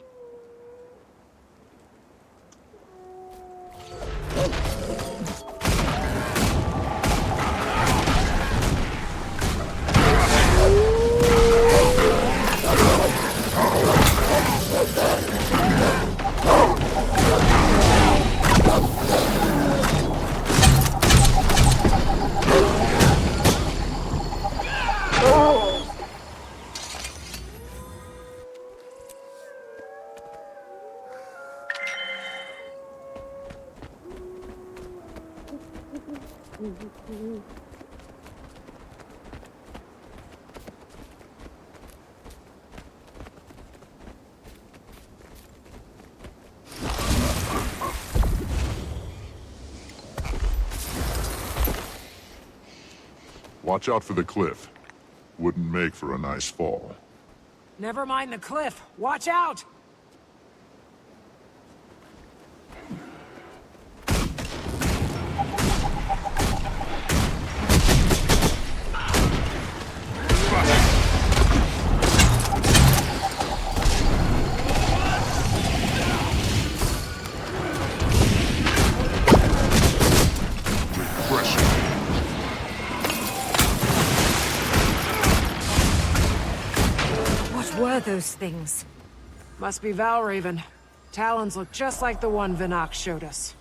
Watch out for the cliff. Wouldn't make for a nice fall. Never mind the cliff. Watch out! Those things. Must be Valraven. Talons look just like the one Vinok showed us.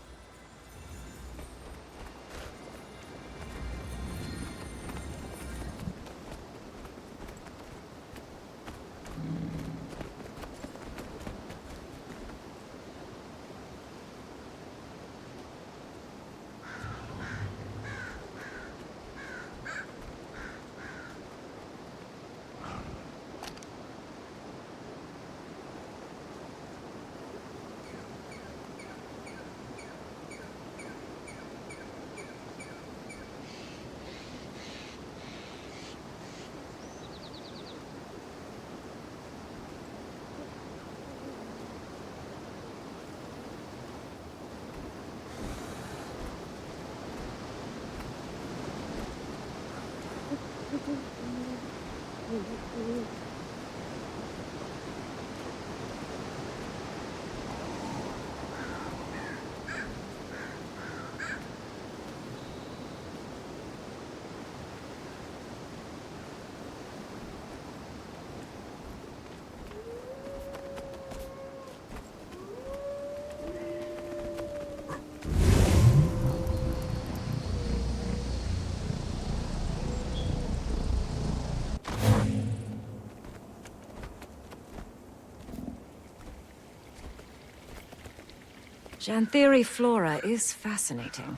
Janthiri flora is fascinating.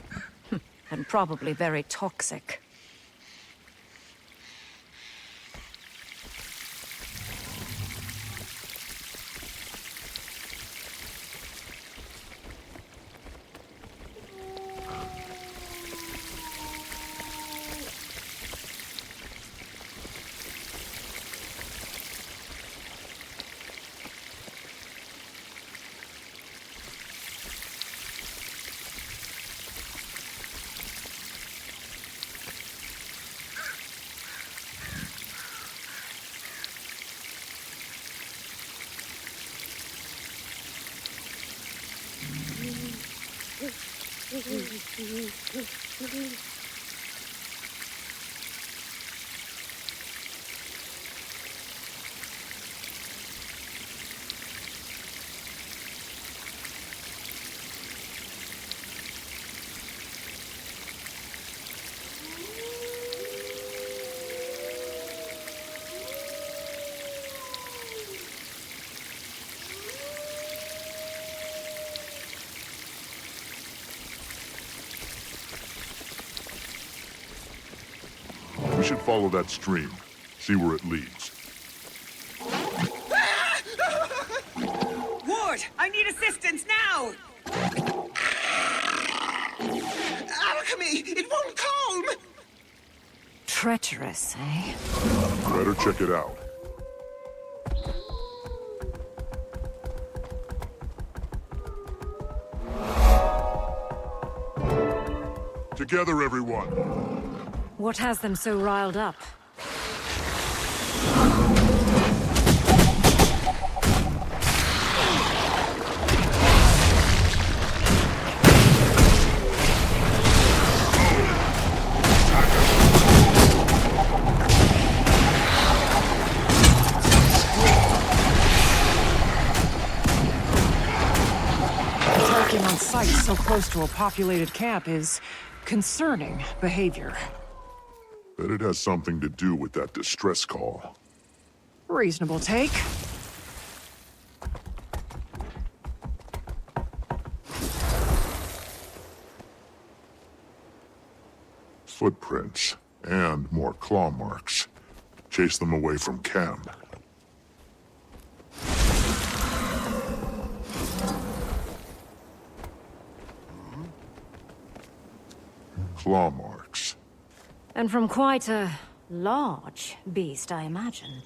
And probably very toxic. should follow that stream. See where it leads. Ward, I need assistance now! Alchemy! It won't calm! Treacherous, eh? Better check it out. Together, everyone. What has them so riled up? Attacking on sight so close to a populated camp is concerning behavior. Bet it has something to do with that distress call. Reasonable take. Footprints, and more claw marks. Chase them away from camp. Claw marks. And from quite a large beast, I imagine.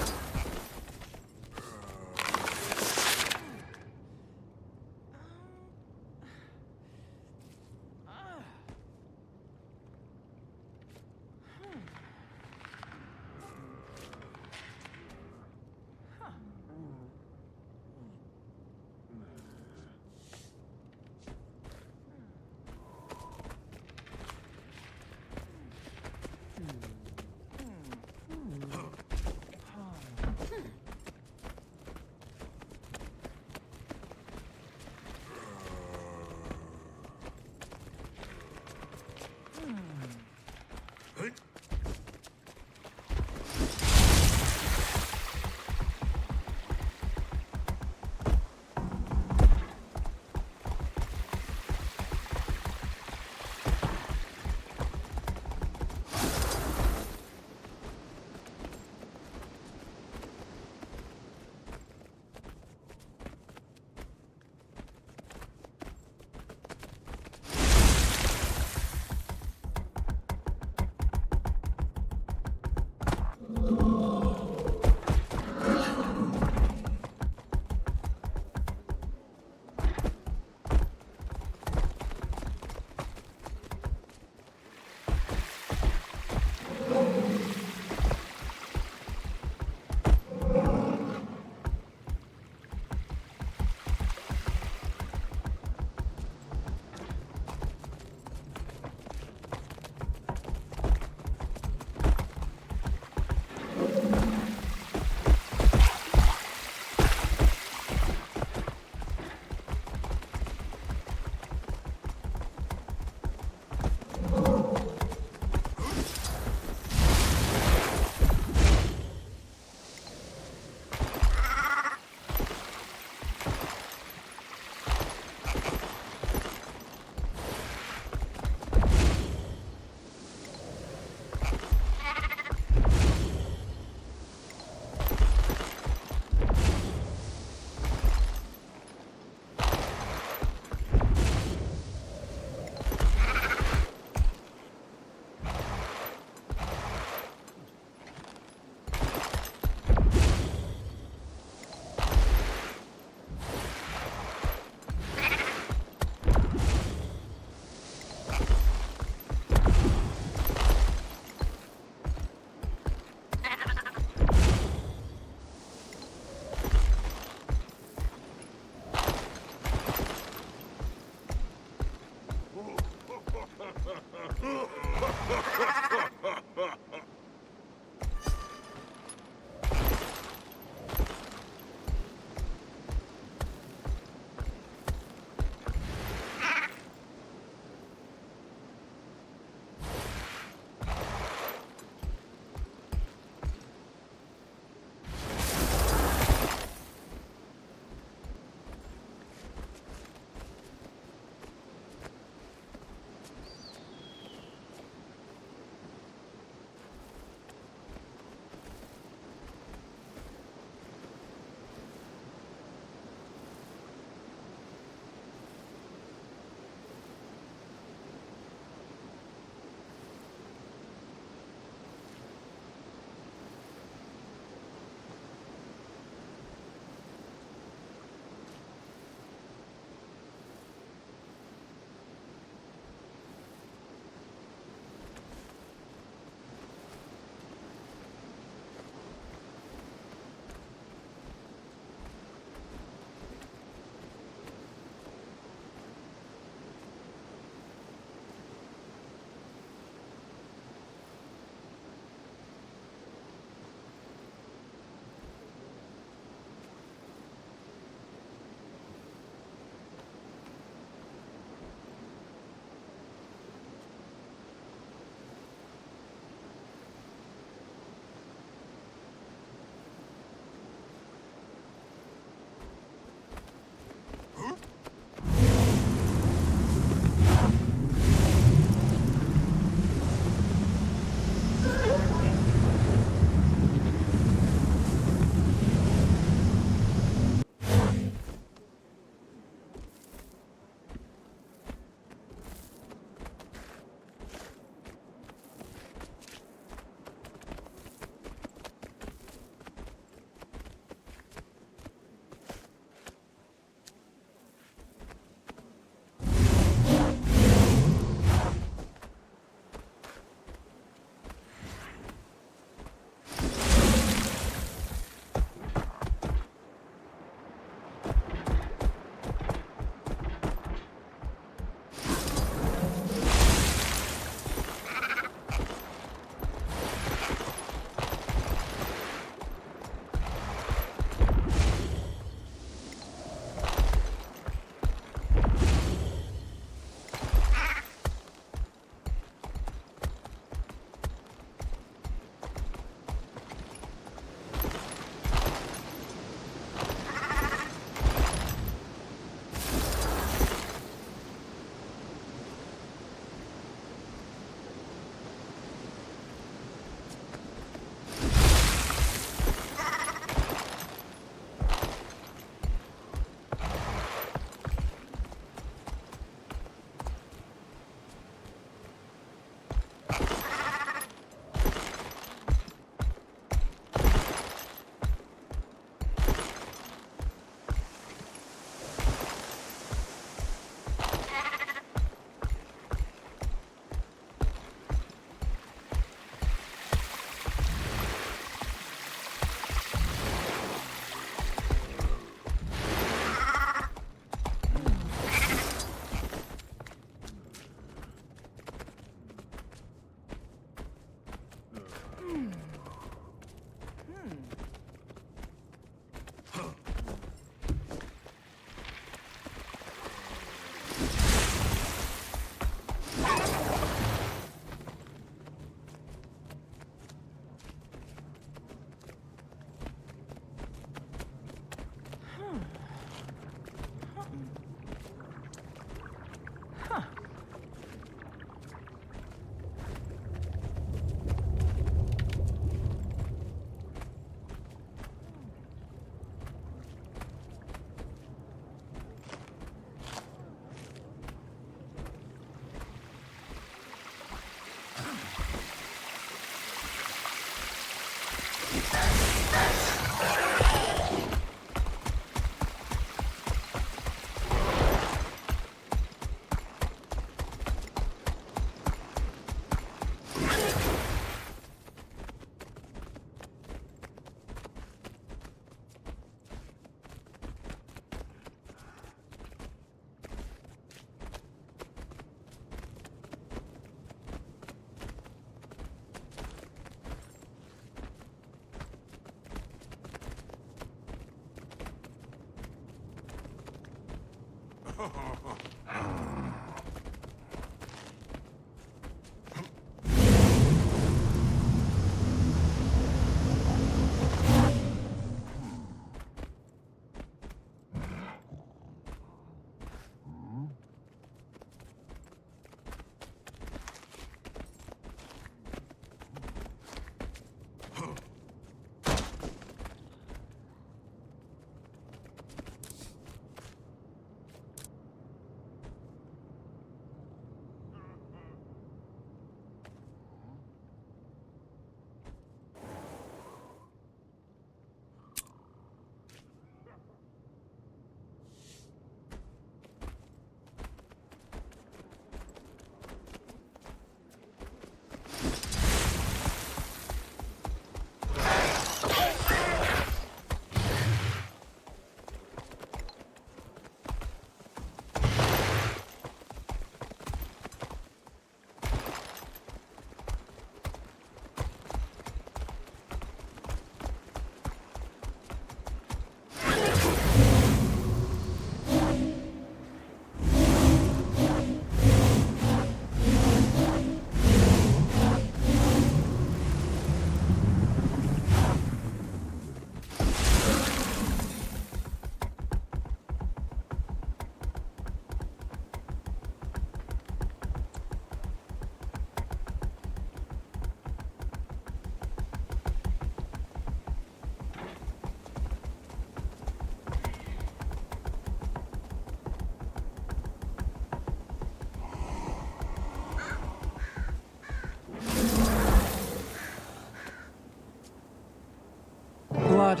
Blood.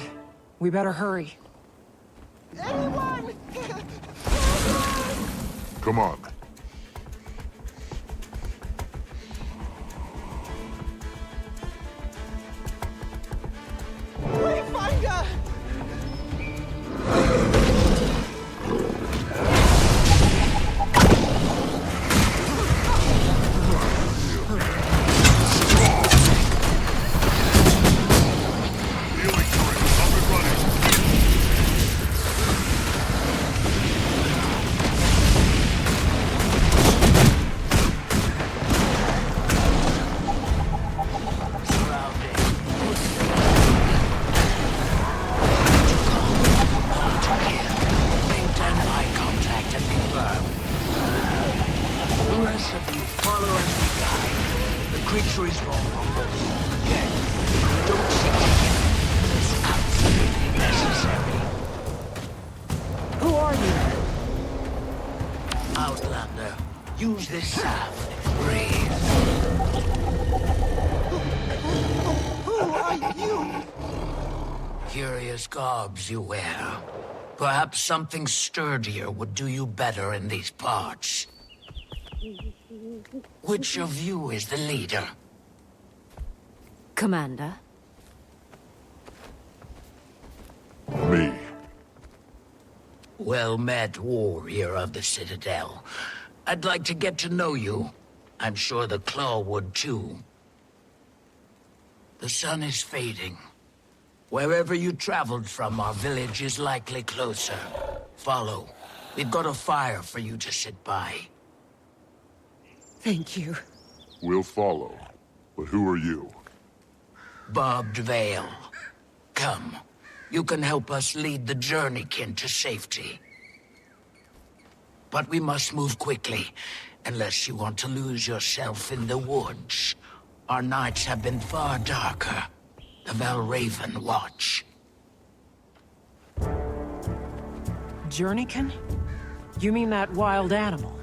We better hurry. Anyone! Come on. Wayfinder! Use this salve. Breathe. Who are you? Curious garbs you wear. Perhaps something sturdier would do you better in these parts. Which of you is the leader? Commander? Me. Well met, warrior of the Citadel. I'd like to get to know you. I'm sure the Claw would too. The sun is fading. Wherever you traveled from, our village is likely closer. Follow. We've got a fire for you to sit by. Thank you. We'll follow. But who are you? Barbed Veil. Come. You can help us lead the journeykin to safety. But we must move quickly, unless you want to lose yourself in the woods. Our nights have been far darker. The Valraven watch. Journeykin? You mean that wild animal?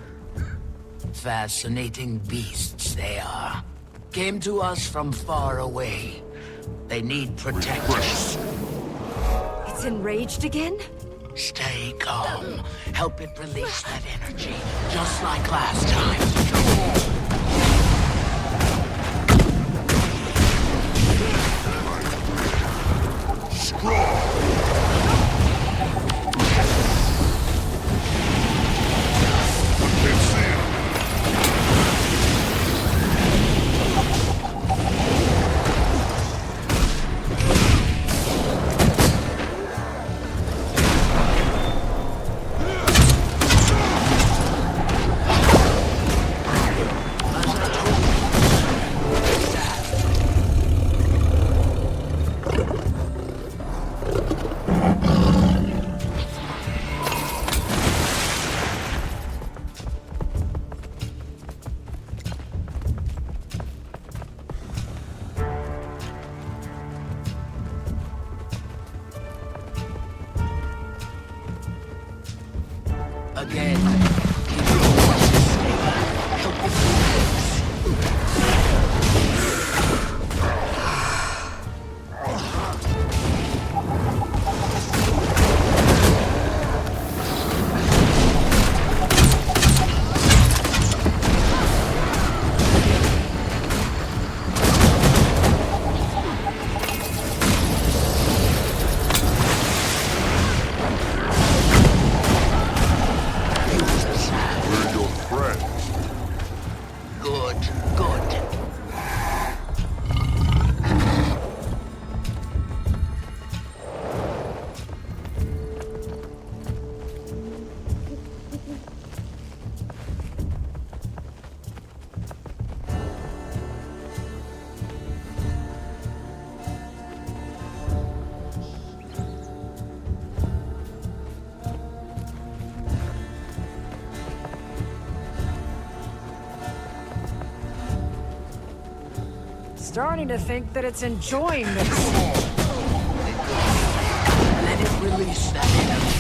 Fascinating beasts they are. Came to us from far away. They need protectors. It's enraged again? Stay calm. Help it release that energy, just like last time. Starting to think that it's enjoying this. Let it release that energy.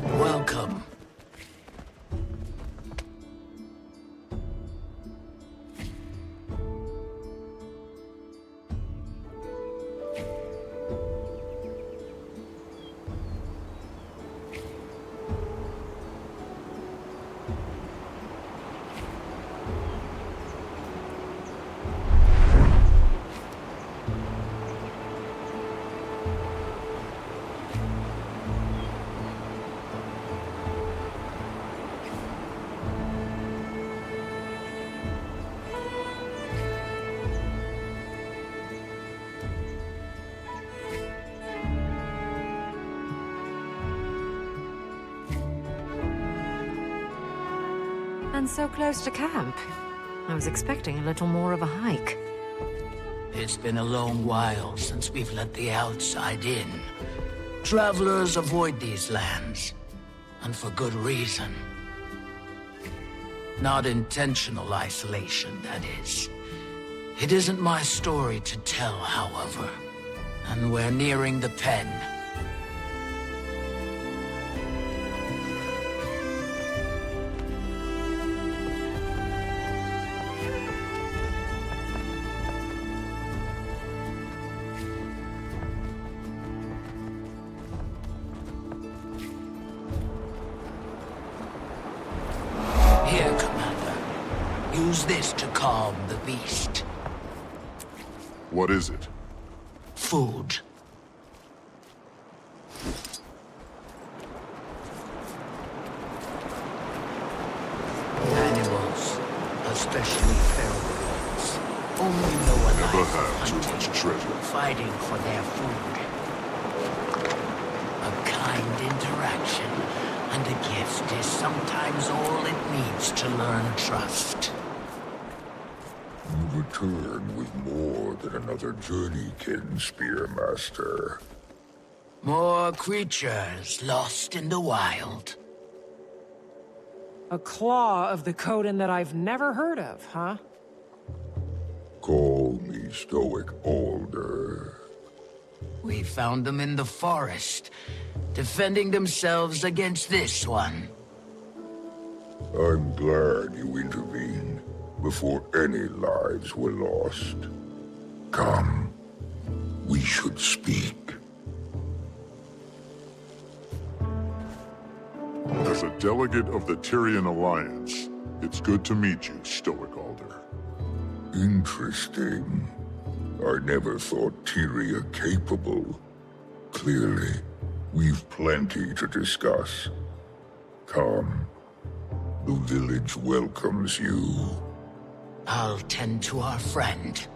Welcome. And so close to camp. I was expecting a little more of a hike. It's been a long while since we've let the outside in. Travelers avoid these lands, and for good reason. Not intentional isolation, that is. It isn't my story to tell, however, and we're nearing the pen. Here, Commander. Use this to calm the beast. What is it? Food. Animals, especially feral ones, only know a Never life have of too hunting, much treasure. fighting for their food. A kind interaction, and a gift is sometimes all it needs to learn trust. You return with more than another journeykin, Spearmaster. More creatures lost in the wild. A claw of the Coden that I've never heard of, huh? Call me Stoic Alder. We found them in the forest, defending themselves against this one. I'm glad you intervened before any lives were lost. Come, we should speak. As a delegate of the Tyrian Alliance, it's good to meet you, Stoic Alder. Interesting. I never thought Tyria capable. Clearly, we've plenty to discuss. Come. The village welcomes you. I'll tend to our friend.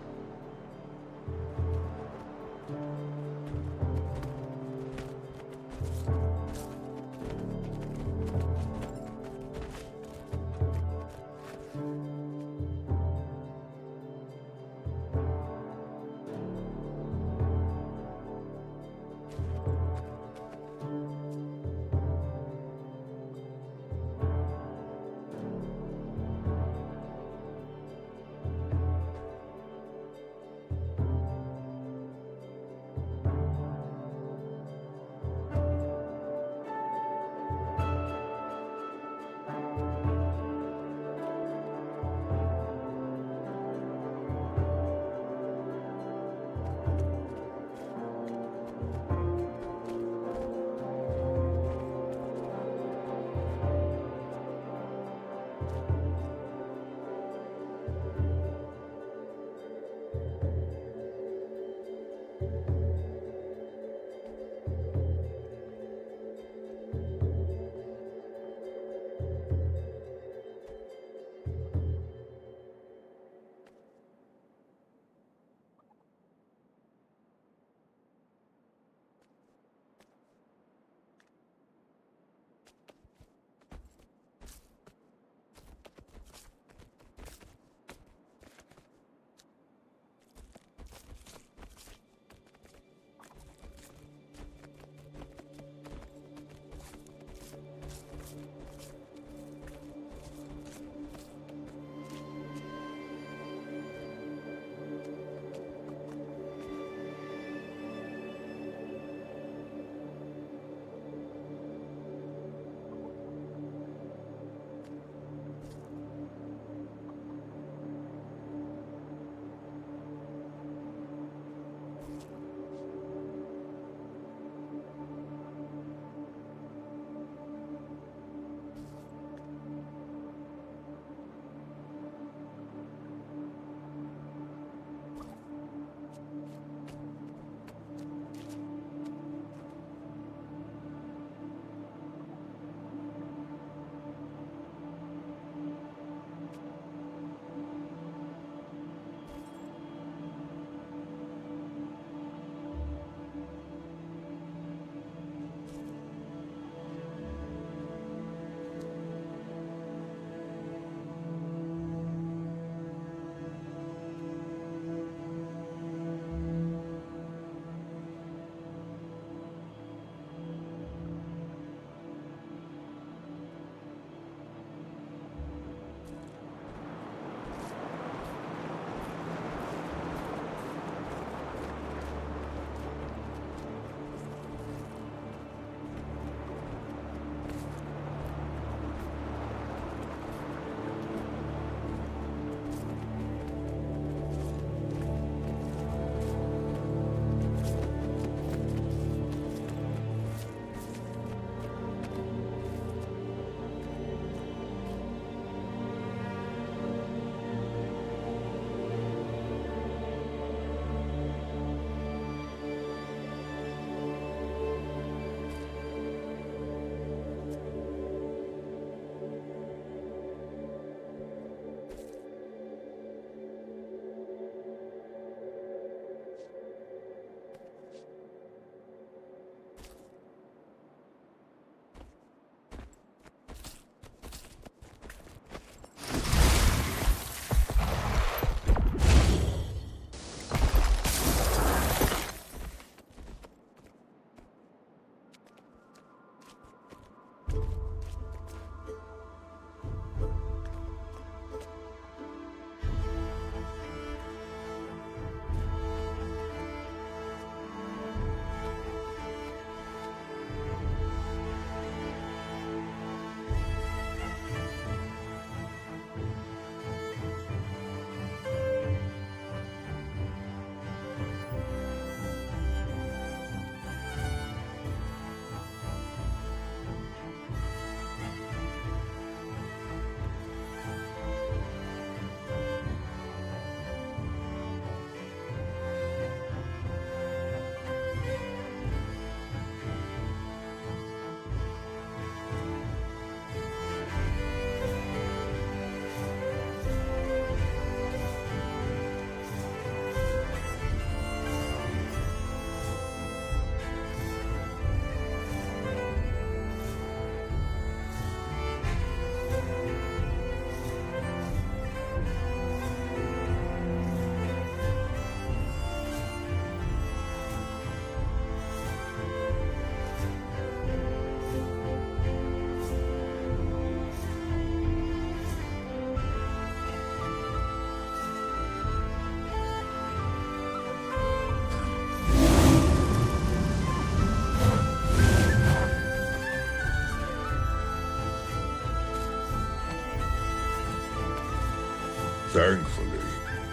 Thankfully,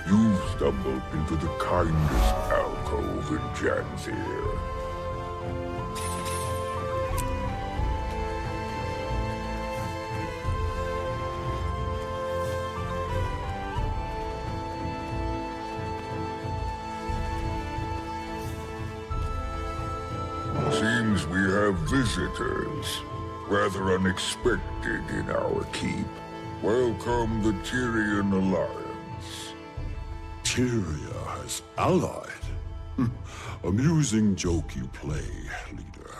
you've stumbled into the kindest alcove in Janthir. Seems we have visitors. Rather unexpected in our keep. Welcome the Tyrian Alliance. Tyria has allied? Amusing joke you play, leader.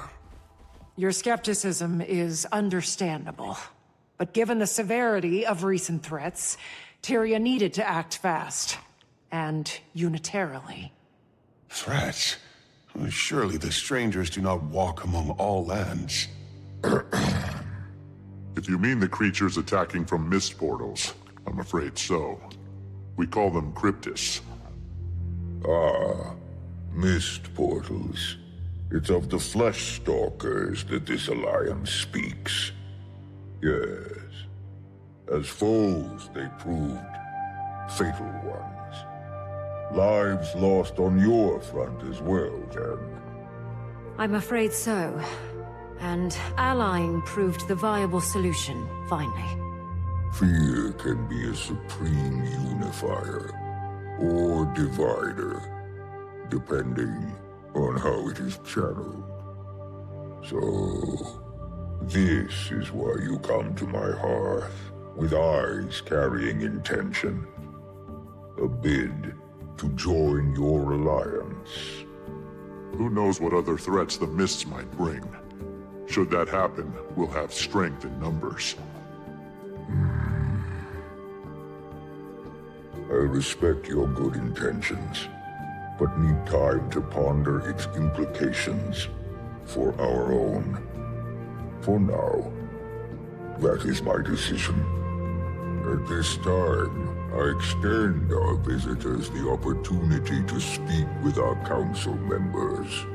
Your skepticism is understandable. But given the severity of recent threats, Tyria needed to act fast. And unitarily. Threats? Surely the strangers do not walk among all lands. If you mean the creatures attacking from mist portals, I'm afraid so. We call them cryptis. Ah, mist portals. It's of the flesh stalkers that this alliance speaks. Yes. As foes, they proved fatal ones. Lives lost on your front as well, Jen. I'm afraid so. And allying proved the viable solution, finally. Fear can be a supreme unifier, or divider, depending on how it is channeled. So, this is why you come to my hearth, with eyes carrying intention. A bid to join your alliance. Who knows what other threats the mists might bring? Should that happen, we'll have strength in numbers. I respect your good intentions, but need time to ponder its implications for our own. For now, that is my decision. At this time, I extend our visitors the opportunity to speak with our council members.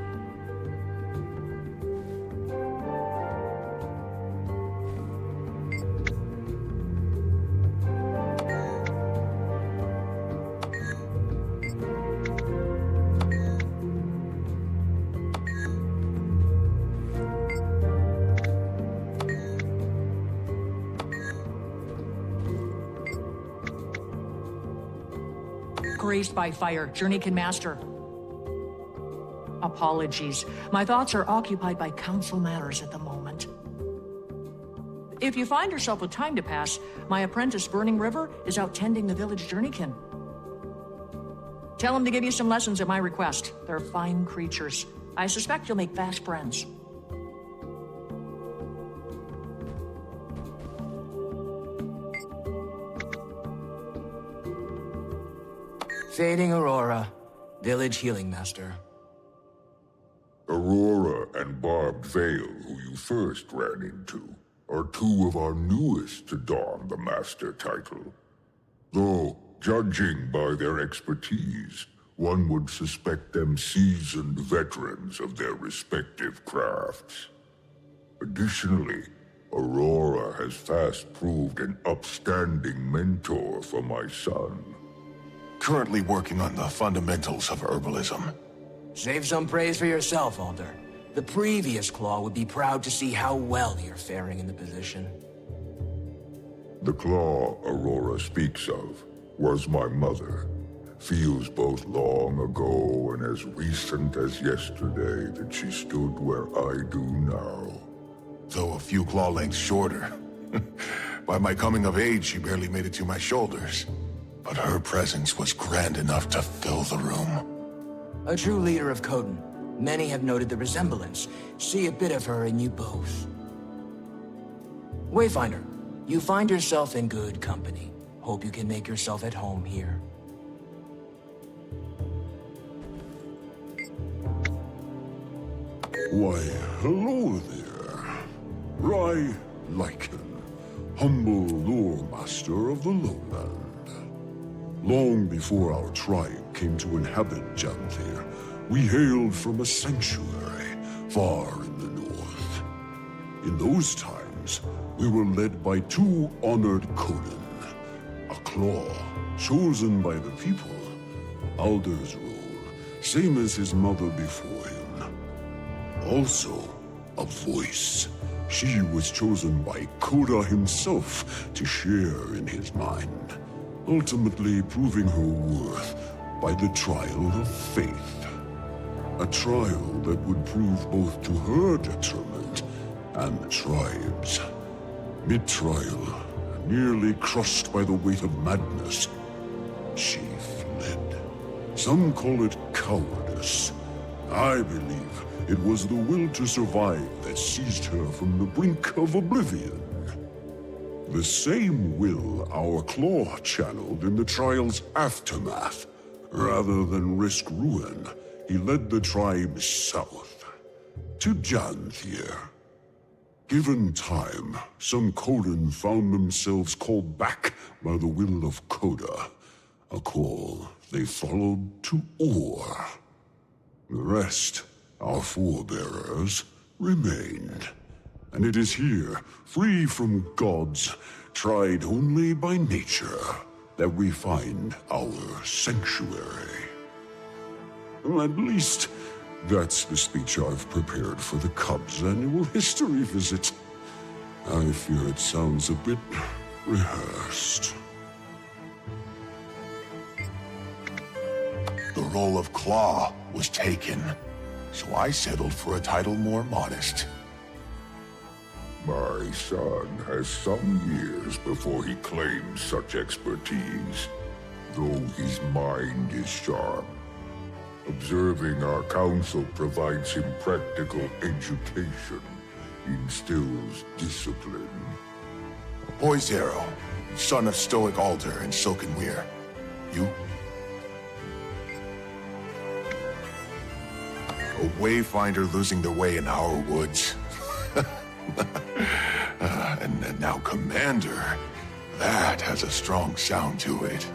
Grazed by fire, Journeykin Master. Apologies. My thoughts are occupied by council matters at the moment. If you find yourself with time to pass, my apprentice Burning River is out tending the village Journeykin. Tell him to give you some lessons at my request. They're fine creatures. I suspect you'll make fast friends. Fading Aurora, Village Healing Master. Aurora and Barbed Veil, who you first ran into, are two of our newest to don the Master title. Though, judging by their expertise, one would suspect them seasoned veterans of their respective crafts. Additionally, Aurora has fast proved an upstanding mentor for my son. Currently working on the fundamentals of herbalism. Save some praise for yourself, Alder. The previous Claw would be proud to see how well you're faring in the position. The Claw Aurora speaks of was my mother. Feels both long ago and as recent as yesterday that she stood where I do now. Though a few claw lengths shorter. By my coming of age, she barely made it to my shoulders. But her presence was grand enough to fill the room. A true leader of Coden. Many have noted the resemblance. See a bit of her in you both. Wayfinder, you find yourself in good company. Hope you can make yourself at home here. Why, hello there. Rai Lycan, humble lore master of the lowland. Long before our tribe came to inhabit Janthir, we hailed from a sanctuary far in the north. In those times, we were led by two honored Coden, a claw, chosen by the people. Alder's role, same as his mother before him. Also, a voice. She was chosen by Koda himself to share in his mind, ultimately proving her worth by the trial of faith. A trial that would prove both to her detriment and the tribe's. Mid-trial, nearly crushed by the weight of madness, she fled. Some call it cowardice. I believe it was the will to survive that seized her from the brink of oblivion. The same will our Claw channeled in the trial's aftermath. Rather than risk ruin, he led the tribe south, to Janthir. Given time, some Kodan found themselves called back by the will of Koda, a call they followed to Ur. The rest, our forebearers, remained. And it is here, free from gods, tried only by nature, that we find our sanctuary. Well, at least, that's the speech I've prepared for the Cubs' annual history visit. I fear it sounds a bit rehearsed. The role of Claw was taken, so I settled for a title more modest. My son has some years before he claims such expertise, though his mind is sharp. Observing our council provides him practical education, instills discipline. Boy Zero, son of Stoic Alder and Silken Weir. You? A wayfinder losing their way in our woods. And now Commander. That has a strong sound to it.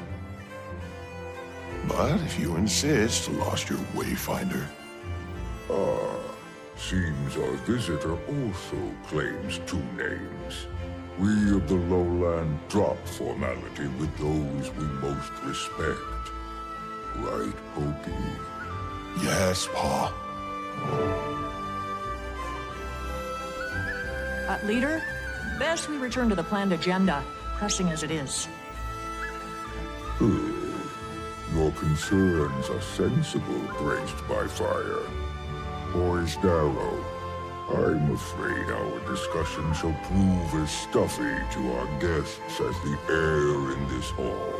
But if you insist, lost your wayfinder. Seems our visitor also claims two names. We of the lowland drop formality with those we most respect. Right, Pokey? Yes, Pa. Leader, best we return to the planned agenda, pressing as it is. Your concerns are sensible, graced by fire. Boys Darrow, I'm afraid our discussion shall prove as stuffy to our guests as the air in this hall.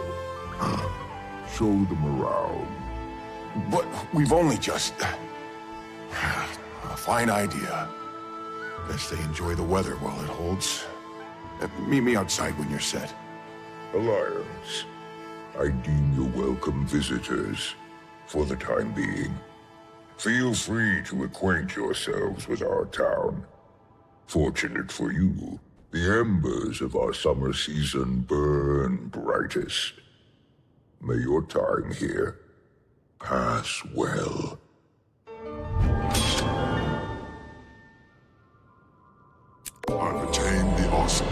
Show them around. But we've only just... A fine idea. Best they enjoy the weather while it holds. Meet me outside when you're set. Alliance, I deem you welcome visitors, for the time being. Feel free to acquaint yourselves with our town. Fortunate for you, the embers of our summer season burn brightest. May your time here pass well. I've attained the awesome.